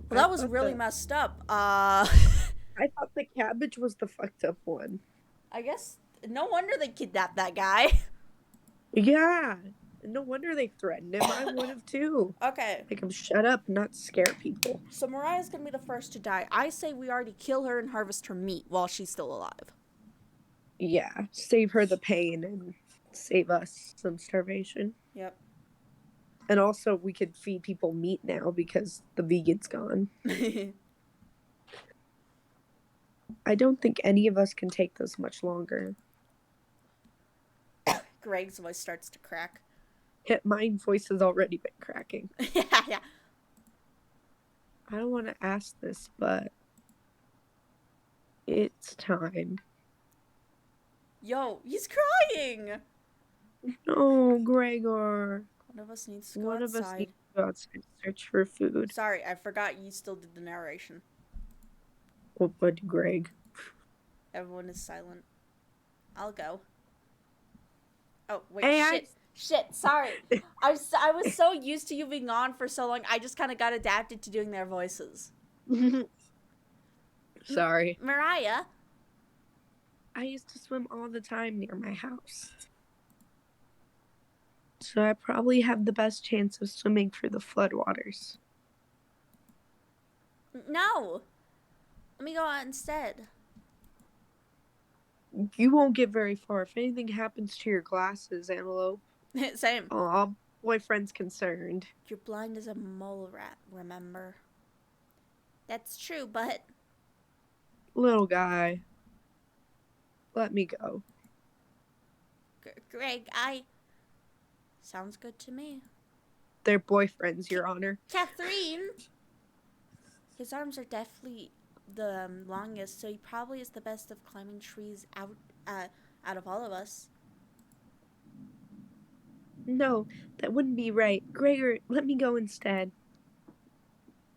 Speaker 1: Well, that was really messed up.
Speaker 2: I thought the cabbage was the fucked up one.
Speaker 1: I guess no wonder they kidnapped that guy.
Speaker 2: Yeah. No wonder they threatened him. I would have too.
Speaker 1: Okay,
Speaker 2: Like, shut up, not scare people.
Speaker 1: so Mariah's gonna be the first to die. I say we already kill her and harvest her meat while she's still alive.
Speaker 2: Yeah. Save her the pain and save us some starvation.
Speaker 1: Yep.
Speaker 2: And also, we could feed people meat now because the vegan's gone. I don't think any of us can take this much longer.
Speaker 1: Greg's voice starts to crack.
Speaker 2: My voice has already been cracking.
Speaker 1: Yeah.
Speaker 2: I don't want to ask this, but it's time.
Speaker 1: Yo, he's crying!
Speaker 2: No, Gregor.
Speaker 1: One of us needs to go
Speaker 2: One of us
Speaker 1: outside.
Speaker 2: needs to go outside to search for food.
Speaker 1: Sorry, I forgot you still did the narration.
Speaker 2: What would Greg?
Speaker 1: Everyone is silent. I'll go. Oh, wait,
Speaker 2: Hey,
Speaker 1: shit, sorry. I was so used to you being on for so long, I just kind of got adapted to doing their voices.
Speaker 2: Sorry.
Speaker 1: Mariah?
Speaker 2: I used to swim all the time near my house. So I probably have the best chance of swimming through the floodwaters.
Speaker 1: No. Let me go out instead.
Speaker 2: You won't get very far. If anything happens to your glasses, Antelope.
Speaker 1: Same.
Speaker 2: Aw, boyfriend's concerned.
Speaker 1: You're blind as a mole rat, remember? That's true, but...
Speaker 2: Little guy. Let me go.
Speaker 1: Greg, Sounds good to me.
Speaker 2: They're boyfriends, Your Honor.
Speaker 1: Catherine! His arms are definitely the longest, so he probably is the best of climbing trees out of all of us.
Speaker 2: No, that wouldn't be right. Gregor, let me go instead.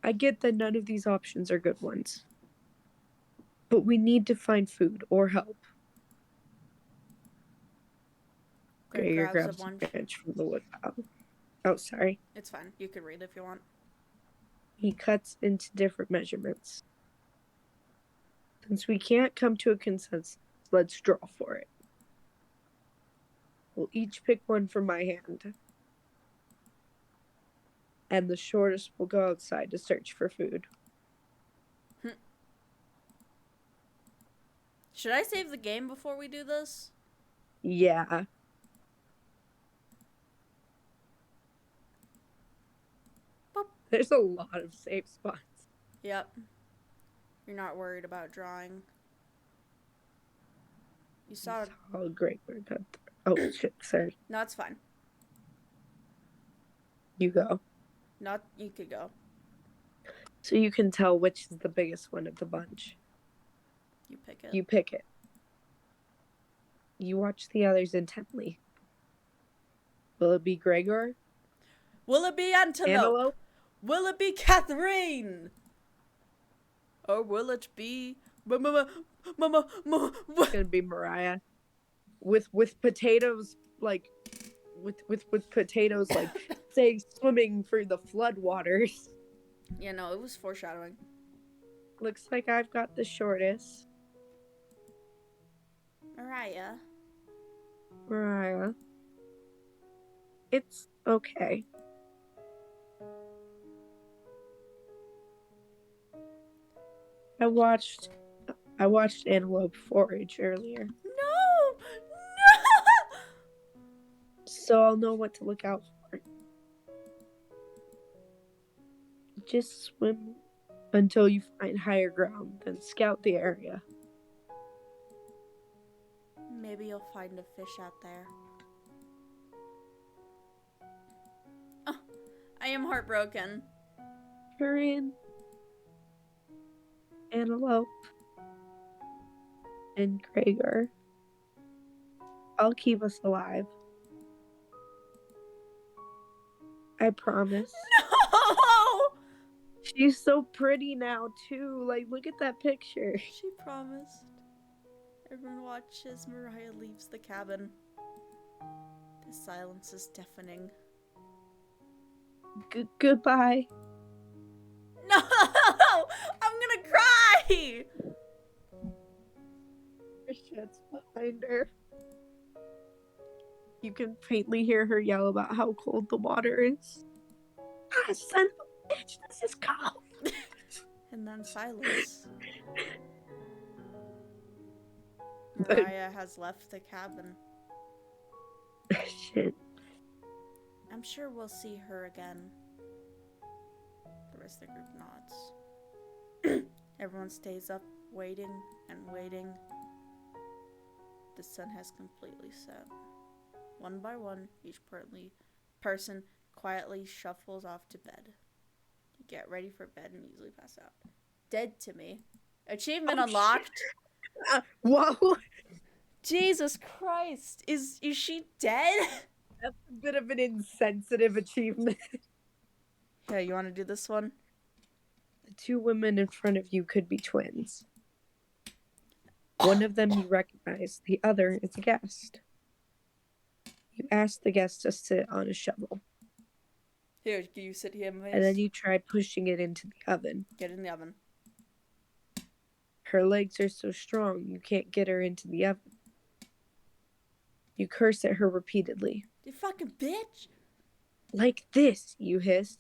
Speaker 2: I get that none of these options are good ones. But we need to find food or help. Gregor grabs a branch from the woodpile. Oh, sorry.
Speaker 1: It's fine. You can read if you want.
Speaker 2: He cuts into different measurements. Since we can't come to a consensus, let's draw for it. We'll each pick one from my hand. And the shortest will go outside to search for food.
Speaker 1: Should I save the game before we do this?
Speaker 2: Yeah.
Speaker 1: Boop.
Speaker 2: There's a lot of safe spots.
Speaker 1: Yep. You're not worried about drawing. You saw it.
Speaker 2: Oh, great. Oh, shit. Sorry.
Speaker 1: No, it's fine.
Speaker 2: You go.
Speaker 1: You could go.
Speaker 2: So you can tell which is the biggest one of the bunch.
Speaker 1: You pick it.
Speaker 2: You pick it. You watch the others intently. Will it be Gregor?
Speaker 1: Will it be Antelope? Will it be Catherine? Or will it be...
Speaker 2: It's gonna be Mariah. With potatoes, like... With potatoes, like, say, swimming through the floodwaters.
Speaker 1: Yeah, no, it was foreshadowing.
Speaker 2: Looks like I've got the shortest.
Speaker 1: Mariah.
Speaker 2: It's okay. I watched Antelope forage earlier.
Speaker 1: No!
Speaker 2: So I'll know what to look out for. Just swim until you find higher ground, then scout the area.
Speaker 1: Maybe you'll find a fish out there. Oh, I am heartbroken.
Speaker 2: Corinne, Antelope, and Gregor. I'll keep us alive. I promise.
Speaker 1: No!
Speaker 2: She's so pretty now, too. Like, look at that picture.
Speaker 1: She promised. Everyone watches Mariah leaves the cabin. The silence is deafening.
Speaker 2: Goodbye.
Speaker 1: No! I'm gonna cry!
Speaker 2: Her shit's behind her. You can faintly hear her yell about how cold the water is. Ah, son of a bitch, this is cold.
Speaker 1: And then silence.
Speaker 2: But-
Speaker 1: Mariah has left the cabin.
Speaker 2: Shit.
Speaker 1: I'm sure we'll see her again. The rest of the group nods. Everyone stays up, waiting and waiting. The sun has completely set. One by one, each person quietly shuffles off to bed. You get ready for bed and easily pass out. Dead to me. Achievement unlocked.
Speaker 2: Whoa.
Speaker 1: Jesus Christ. Is she dead?
Speaker 2: That's a bit of an insensitive achievement.
Speaker 1: Yeah, you want to do this one?
Speaker 2: The two women in front of you could be twins. One of them you recognize, the other is a guest. You ask the guest to sit on a shovel,
Speaker 1: Here, can you sit here, Mace?
Speaker 2: and then you try pushing it into the oven.
Speaker 1: Get in the oven.
Speaker 2: Her legs are so strong you can't get her into the oven. You curse at her repeatedly.
Speaker 1: You fucking bitch!
Speaker 2: Like this, you hiss.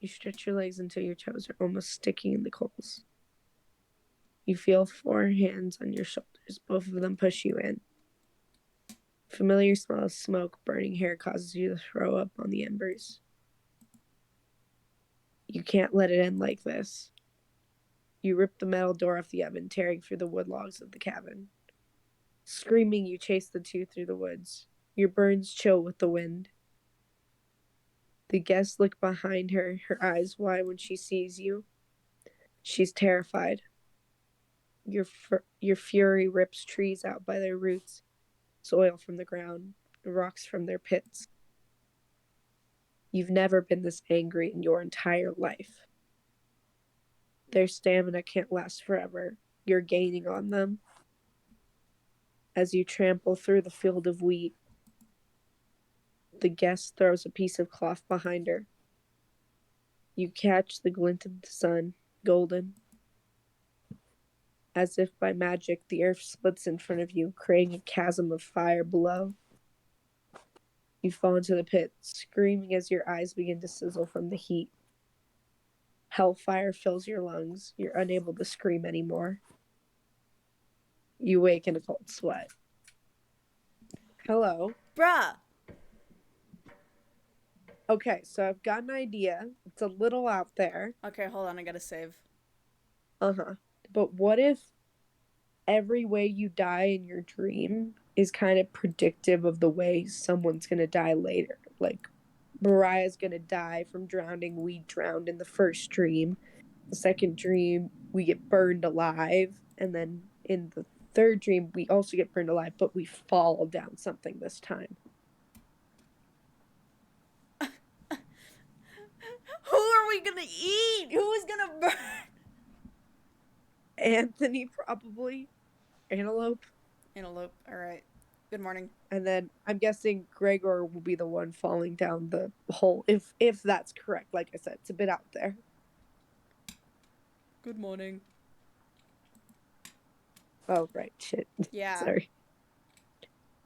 Speaker 2: You stretch your legs until your toes are almost sticking in the coals. You feel 4 hands on your shoulders. Both of them push you in. Familiar smell of smoke, burning hair causes you to throw up on the embers. You can't let it end like this. You rip the metal door off the oven, tearing through the wood logs of the cabin. Screaming, you chase the two through the woods. Your burns chill with the wind. The guests look behind her, her eyes wide when she sees you. She's terrified. Your fury rips trees out by their roots, soil from the ground, rocks from their pits. You've never been this angry in your entire life. Their stamina can't last forever. You're gaining on them. As you trample through the field of wheat, the guest throws a piece of cloth behind her. You catch the glint of the sun, golden. As if by magic, the earth splits in front of you, creating a chasm of fire below. You fall into the pit, screaming as your eyes begin to sizzle from the heat. Hellfire fills your lungs. You're unable to scream anymore. You wake in a cold sweat. Hello.
Speaker 1: Bruh!
Speaker 2: Okay, so I've got an idea. It's a little out there.
Speaker 1: Okay, hold on, I gotta save.
Speaker 2: Uh-huh. But what if every way you die in your dream is kind of predictive of the way someone's gonna die later? Like, Mariah's gonna die from drowning. We drowned in the first dream. The second dream, we get burned alive. And then in the third dream, we also get burned alive, but we fall down something this time.
Speaker 1: Who are we gonna eat? Who is gonna burn?
Speaker 2: Anthony, probably. Antelope.
Speaker 1: Antelope, alright. Good morning.
Speaker 2: And then I'm guessing Gregor will be the one falling down the hole, if that's correct. Like I said, it's a bit out there.
Speaker 1: Good morning.
Speaker 2: Oh, right, shit.
Speaker 1: Yeah.
Speaker 2: Sorry.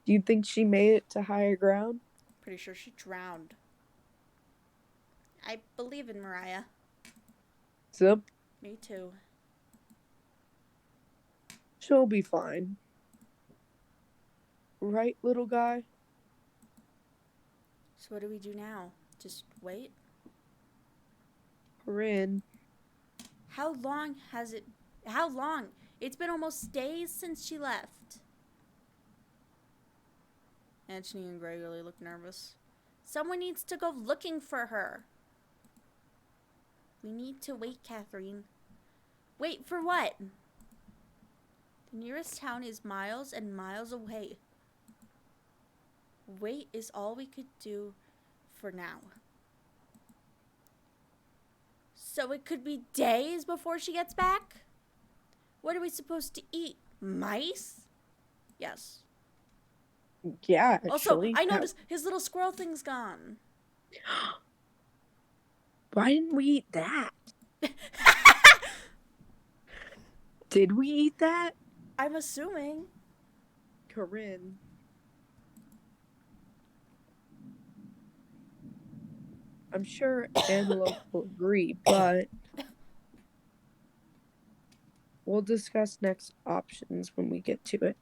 Speaker 2: Do you think she made it to higher ground?
Speaker 1: Pretty sure she drowned. I believe in Mariah.
Speaker 2: Zip.
Speaker 1: Me too.
Speaker 2: She'll be fine. Right, little guy?
Speaker 1: So what do we do now? Just wait?
Speaker 2: Corinne.
Speaker 1: How long? It's been almost days since she left. Antony and Gregory look nervous. Someone needs to go looking for her. We need to wait, Catherine. Wait for what? The nearest town is miles and miles away. Wait is all we could do for now. So it could be days before she gets back? What are we supposed to eat? Mice? Yes.
Speaker 2: Yeah,
Speaker 1: Also,
Speaker 2: actually.
Speaker 1: I noticed his little squirrel thing's gone.
Speaker 2: Why didn't we eat that? Did we eat that?
Speaker 1: I'm assuming.
Speaker 2: Corinne. I'm sure Antelope will agree, but we'll discuss next options when we get to it.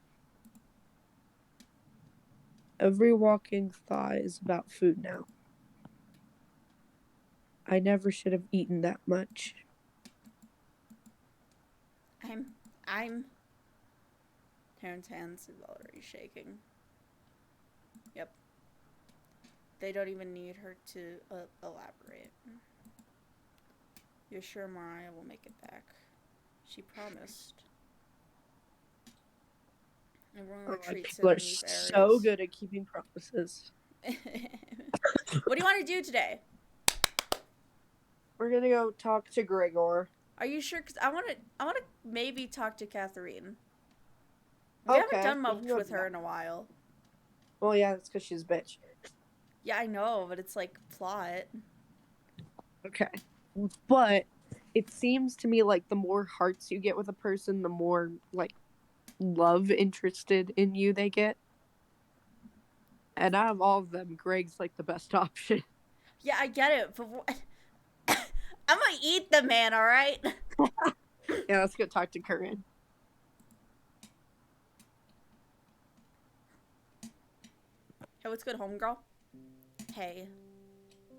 Speaker 2: Every walking thought is about food now. I never should have eaten that much.
Speaker 1: I'm. Taryn's hands is already shaking. Yep. They don't even need her to elaborate. You're sure Mariah will make it back? She promised. Everyone retreats
Speaker 2: People
Speaker 1: in
Speaker 2: are
Speaker 1: these
Speaker 2: so
Speaker 1: areas.
Speaker 2: good at keeping promises.
Speaker 1: What do you want to do today?
Speaker 2: We're gonna go talk to Gregor.
Speaker 1: Are you sure? Cause I want to maybe talk to Catherine. We haven't
Speaker 2: Okay,
Speaker 1: done
Speaker 2: we can
Speaker 1: much
Speaker 2: go
Speaker 1: with
Speaker 2: do
Speaker 1: her
Speaker 2: that.
Speaker 1: in a while.
Speaker 2: Well, yeah, that's because she's a bitch.
Speaker 1: Yeah, I know, but it's like plot.
Speaker 2: Okay. But it seems to me like the more hearts you get with a person, the more like love interested in you they get. And out of all of them, Greg's like the best option.
Speaker 1: Yeah, I get it, but I'm gonna eat the man, all right?
Speaker 2: Yeah, let's go talk to Curran.
Speaker 1: Hey, what's good, homegirl? Hey,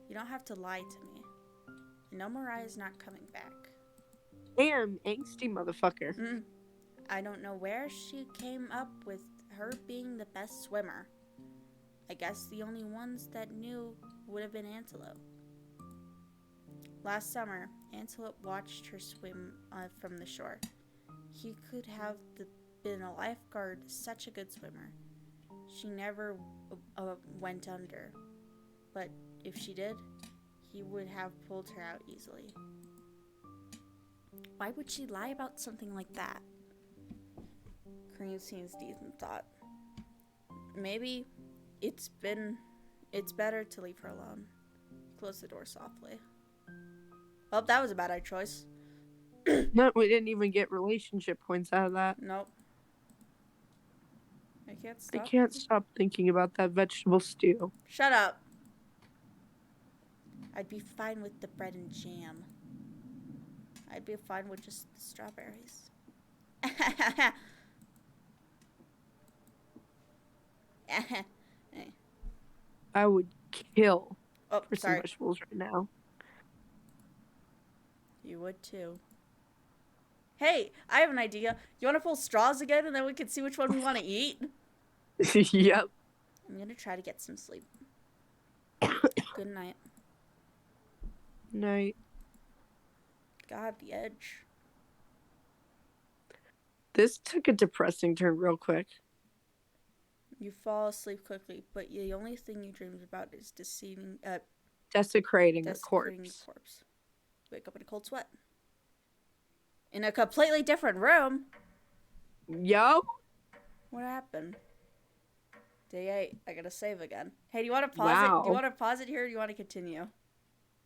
Speaker 1: you don't have to lie to me. I know Mariah's not coming back.
Speaker 2: Damn, angsty motherfucker.
Speaker 1: I don't know where she came up with her being the best swimmer. I guess the only ones that knew would have been Antelope. Last summer, Antelope watched her swim from the shore. He could have been a lifeguard, such a good swimmer. She never went under, but if she did, he would have pulled her out easily. Why would she lie about something like that? Kareem seems deep in thought. Maybe it's better to leave her alone. Close the door softly. Well, that was a bad choice.
Speaker 2: No, we didn't even get relationship points out of that.
Speaker 1: Nope. I can't stop.
Speaker 2: I can't stop thinking about that vegetable stew.
Speaker 1: Shut up. I'd be fine with the bread and jam. I'd be fine with just the strawberries.
Speaker 2: I would kill
Speaker 1: Oh,
Speaker 2: for some
Speaker 1: sorry.
Speaker 2: vegetables right now.
Speaker 1: You would too. Hey, I have an idea. You want to pull straws again and then we can see which one we want to eat?
Speaker 2: Yep.
Speaker 1: I'm going to try to get some sleep. Good night.
Speaker 2: Night.
Speaker 1: God, the edge.
Speaker 2: This took a depressing turn real quick.
Speaker 1: You fall asleep quickly, but the only thing you dreamed about is
Speaker 2: Desecrating a
Speaker 1: desecrating your
Speaker 2: corpse.
Speaker 1: corpse. Wake up in a cold sweat. In a completely different room.
Speaker 2: Yo.
Speaker 1: What happened? Day 8. I gotta save again. Hey, do you want to pause
Speaker 2: Wow.
Speaker 1: it? Do you want to pause it here or do you want to continue?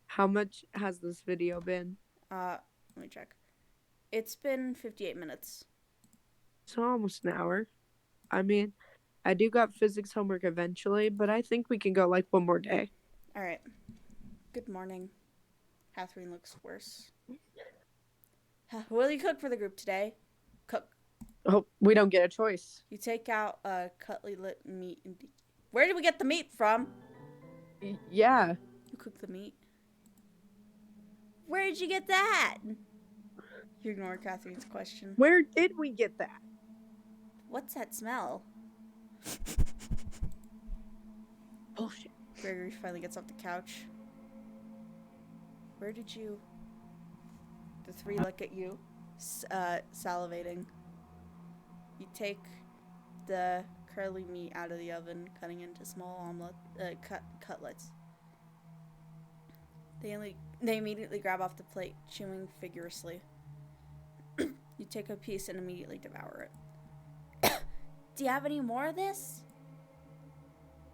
Speaker 2: How much has this video been?
Speaker 1: Let me check. It's been 58 minutes.
Speaker 2: So almost an hour. I mean, I do got physics homework eventually, but I think we can go like one more day.
Speaker 1: Alright. Good morning. Catherine looks worse. What will you cook for the group today? Cook.
Speaker 2: Oh, we don't get a choice.
Speaker 1: You take out cutlet meat. Where did we get the meat from?
Speaker 2: Yeah.
Speaker 1: You cook the meat. Where did you get that? You ignore Catherine's question.
Speaker 2: Where did we get that?
Speaker 1: What's that smell?
Speaker 2: Bullshit.
Speaker 1: Gregory finally gets off the couch. Where did you... The three look at you, salivating. You take the curly meat out of the oven, cutting into small cutlets. They immediately grab off the plate, chewing vigorously. You take a piece and immediately devour it. Do you have any more of this?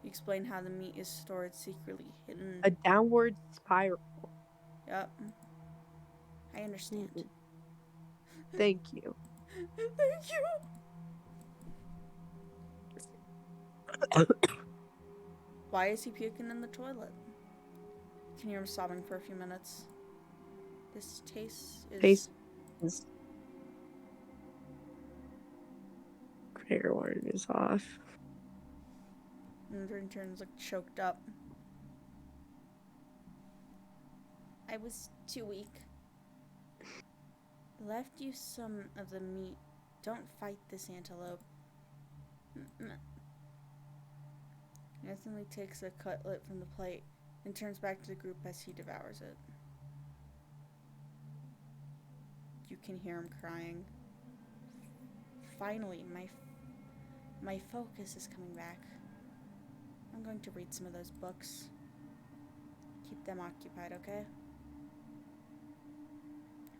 Speaker 1: You explain how the meat is stored secretly hidden.
Speaker 2: A downward spiral.
Speaker 1: Yep. I understand.
Speaker 2: Thank you.
Speaker 1: Thank you. Why is he puking in the toilet? can hear him sobbing for a few minutes. This taste is...
Speaker 2: Taste is... Trigger warning is off.
Speaker 1: And the intern's like choked up. I was too weak. Left you some of the meat. Don't fight this antelope. Anthony takes a cutlet from the plate and turns back to the group as he devours it. You can hear him crying. Finally, my focus is coming back. I'm going to read some of those books. Keep them occupied, okay?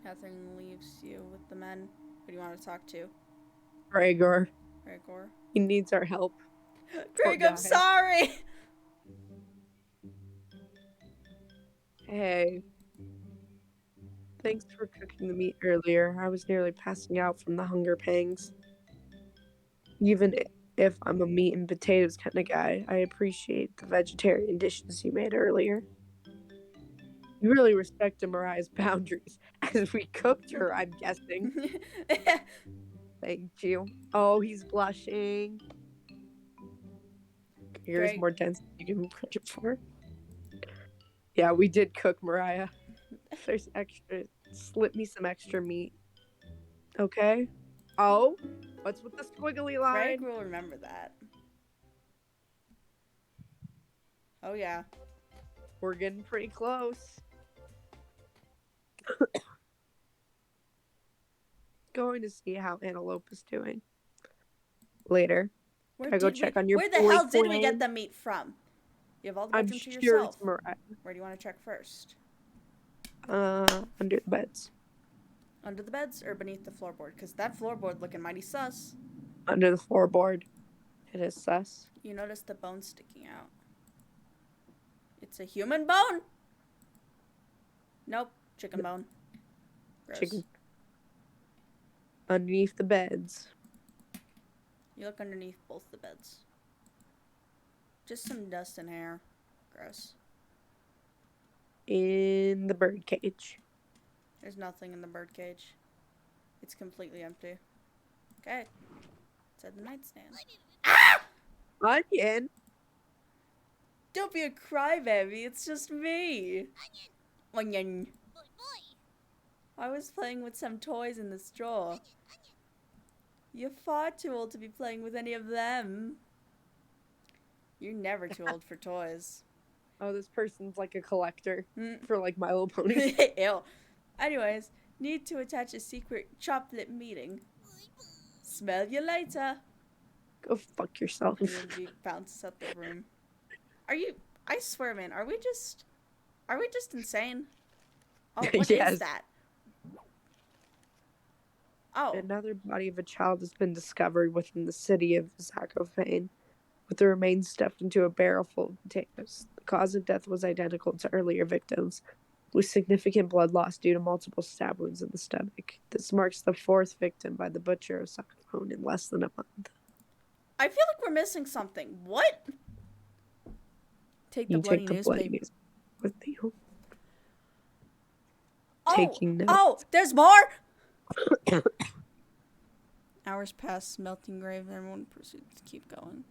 Speaker 1: Nothing leaves you with the men. Who do you want to talk to?
Speaker 2: Gregor.
Speaker 1: Gregor?
Speaker 2: He needs our help.
Speaker 1: Greg, I'm sorry!
Speaker 2: Hey. Thanks for cooking the meat earlier. I was nearly passing out from the hunger pangs. Even if I'm a meat and potatoes kind of guy, I appreciate the vegetarian dishes you made earlier. You really respected Mariah's boundaries as we cooked her, I'm guessing. Thank you. Oh, he's blushing. Here's more dense than you give him credit for. Yeah, we did cook Mariah. If there's extra, slip me some extra meat. Okay? Oh, what's with the squiggly line?
Speaker 1: Greg will remember that. Oh, yeah.
Speaker 2: We're getting pretty close. Going to see how Antelope is doing. Later. I go check on your
Speaker 1: Where the hell did we get the meat from? You have all the bedroom to yourself.
Speaker 2: It's Mariah.
Speaker 1: Where do you want to check first?
Speaker 2: Under the beds.
Speaker 1: Under the beds or beneath the floorboard? Because that floorboard looking mighty sus.
Speaker 2: Under the floorboard. It is sus.
Speaker 1: You notice the bone sticking out. It's a human bone? Nope. Chicken bone. Gross.
Speaker 2: Chicken. Underneath the beds.
Speaker 1: You look underneath both the beds. Just some dust and hair. Gross.
Speaker 2: In the bird cage.
Speaker 1: There's nothing in the bird cage. It's completely empty. Okay. It's at the nightstand. Ah!
Speaker 2: Onion?
Speaker 1: Don't be a crybaby. It's just me. Onion. I was playing with some toys in this drawer. You're far too old to be playing with any of them. You're never too old for toys.
Speaker 2: Oh, this person's like a collector for like My Little Ponies.
Speaker 1: Ew. Anyways, need to attach a secret chocolate meeting. Smell you later.
Speaker 2: Go fuck yourself.
Speaker 1: And then he bounces out the room. I swear, man, are we just insane? Oh, what
Speaker 2: Yes.
Speaker 1: is that? Oh.
Speaker 2: Another body of a child has been discovered within the city of Zakopane, with the remains stuffed into a barrel full of potatoes. The cause of death was identical to earlier victims, with significant blood loss due to multiple stab wounds in the stomach. This marks the fourth victim by the butcher of Zakopane in less than a month.
Speaker 1: I feel like we're missing something. What? Take the bloody newspaper
Speaker 2: with you.
Speaker 1: Oh,
Speaker 2: Taking notes.
Speaker 1: Oh, there's more? Hours pass, melting grave, and everyone proceeds to keep going.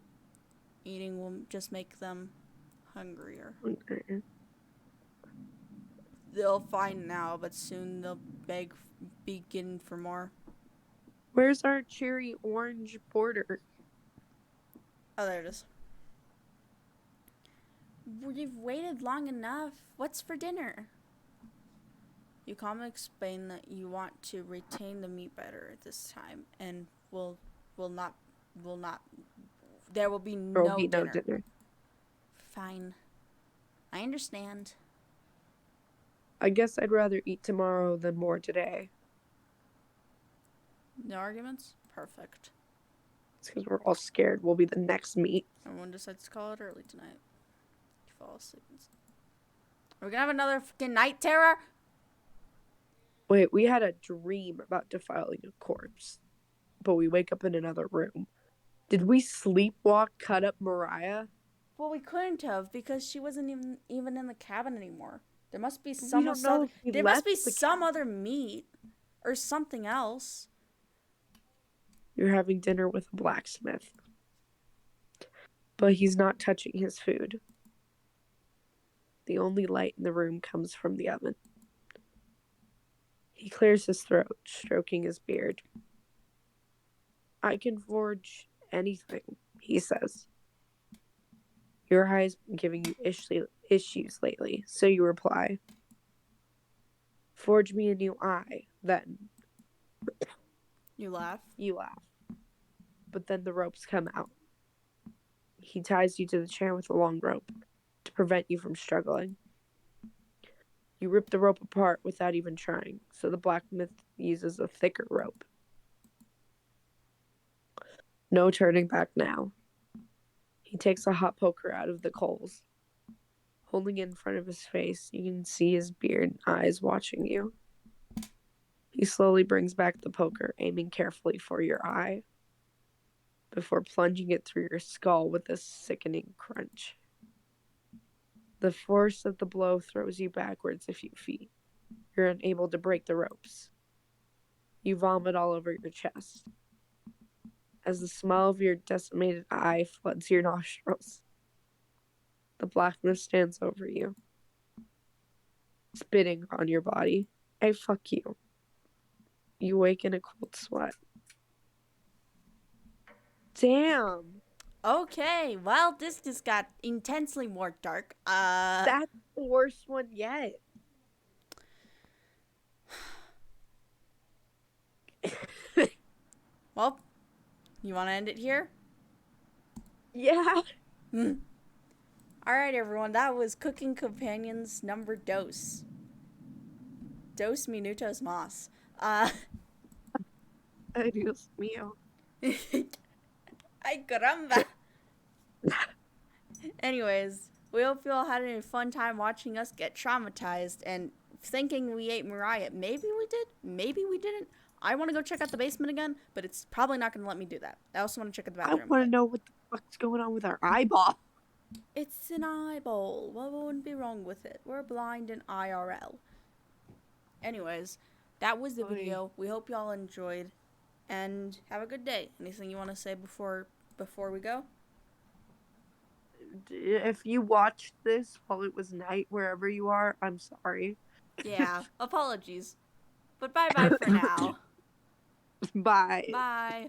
Speaker 1: Eating will just make them hungrier. They'll find now, but soon they'll begin for more.
Speaker 2: Where's our cherry orange border?
Speaker 1: Oh, there it is. We've waited long enough. What's for dinner? You calmly explain that you want to retain the meat better this time, and there will be no dinner. Fine. I understand.
Speaker 2: I guess I'd rather eat tomorrow than more today.
Speaker 1: No arguments? Perfect.
Speaker 2: It's because we're all scared we'll be the next meat.
Speaker 1: Everyone decides to call it early tonight. You fall asleep. Are we gonna have another fucking night terror?
Speaker 2: Wait, we had a dream about defiling a corpse, but we wake up in another room. Did we sleepwalk cut up Mariah?
Speaker 1: Well, we couldn't have because she wasn't even in the cabin anymore. There must be
Speaker 2: We
Speaker 1: some
Speaker 2: don't know if he
Speaker 1: there must
Speaker 2: left
Speaker 1: be
Speaker 2: the
Speaker 1: some
Speaker 2: cabin.
Speaker 1: other meat or something else.
Speaker 2: You're having dinner with a blacksmith, but he's not touching his food. The only light in the room comes from the oven. He clears his throat, stroking his beard. I can forge anything, he says. Your eye's been giving you issues lately, so you reply. Forge me a new eye, then.
Speaker 1: You laugh.
Speaker 2: You laugh. But then the ropes come out. He ties you to the chair with a long rope to prevent you from struggling. You rip the rope apart without even trying, so the blacksmith uses a thicker rope. No turning back now. He takes a hot poker out of the coals. Holding it in front of his face, you can see his beard and eyes watching you. He slowly brings back the poker, aiming carefully for your eye, before plunging it through your skull with a sickening crunch. The force of the blow throws you backwards a few feet. You're unable to break the ropes. You vomit all over your chest as the smell of your decimated eye floods your nostrils. The blacksmith stands over you, spitting on your body. Hey, fuck you. You wake in a cold sweat. Damn.
Speaker 1: Okay, well, this just got intensely more dark.
Speaker 2: That's the worst one yet.
Speaker 1: Well, you want to end it here?
Speaker 2: Yeah.
Speaker 1: All right, everyone. That was Cooking Companions number dos. Dos minutos más.
Speaker 2: Ay, Dios mío.
Speaker 1: Ay, caramba. Anyways, we hope you all had a fun time watching us get traumatized and thinking we ate Mariah. Maybe we did. Maybe we didn't. I want to go check out the basement again, but it's probably not going to let me do that. I also want to check out the
Speaker 2: I
Speaker 1: bathroom.
Speaker 2: want to know what the fuck's going on with our eyeball.
Speaker 1: It's an eyeball. What wouldn't be wrong with it? We're blind in IRL. Anyways, that was the video. We hope y'all enjoyed, and have a good day. Anything you want to say before we go?
Speaker 2: If you watched this while it was night wherever you are, I'm sorry.
Speaker 1: Yeah, apologies. But bye-bye for now.
Speaker 2: Bye.
Speaker 1: Bye.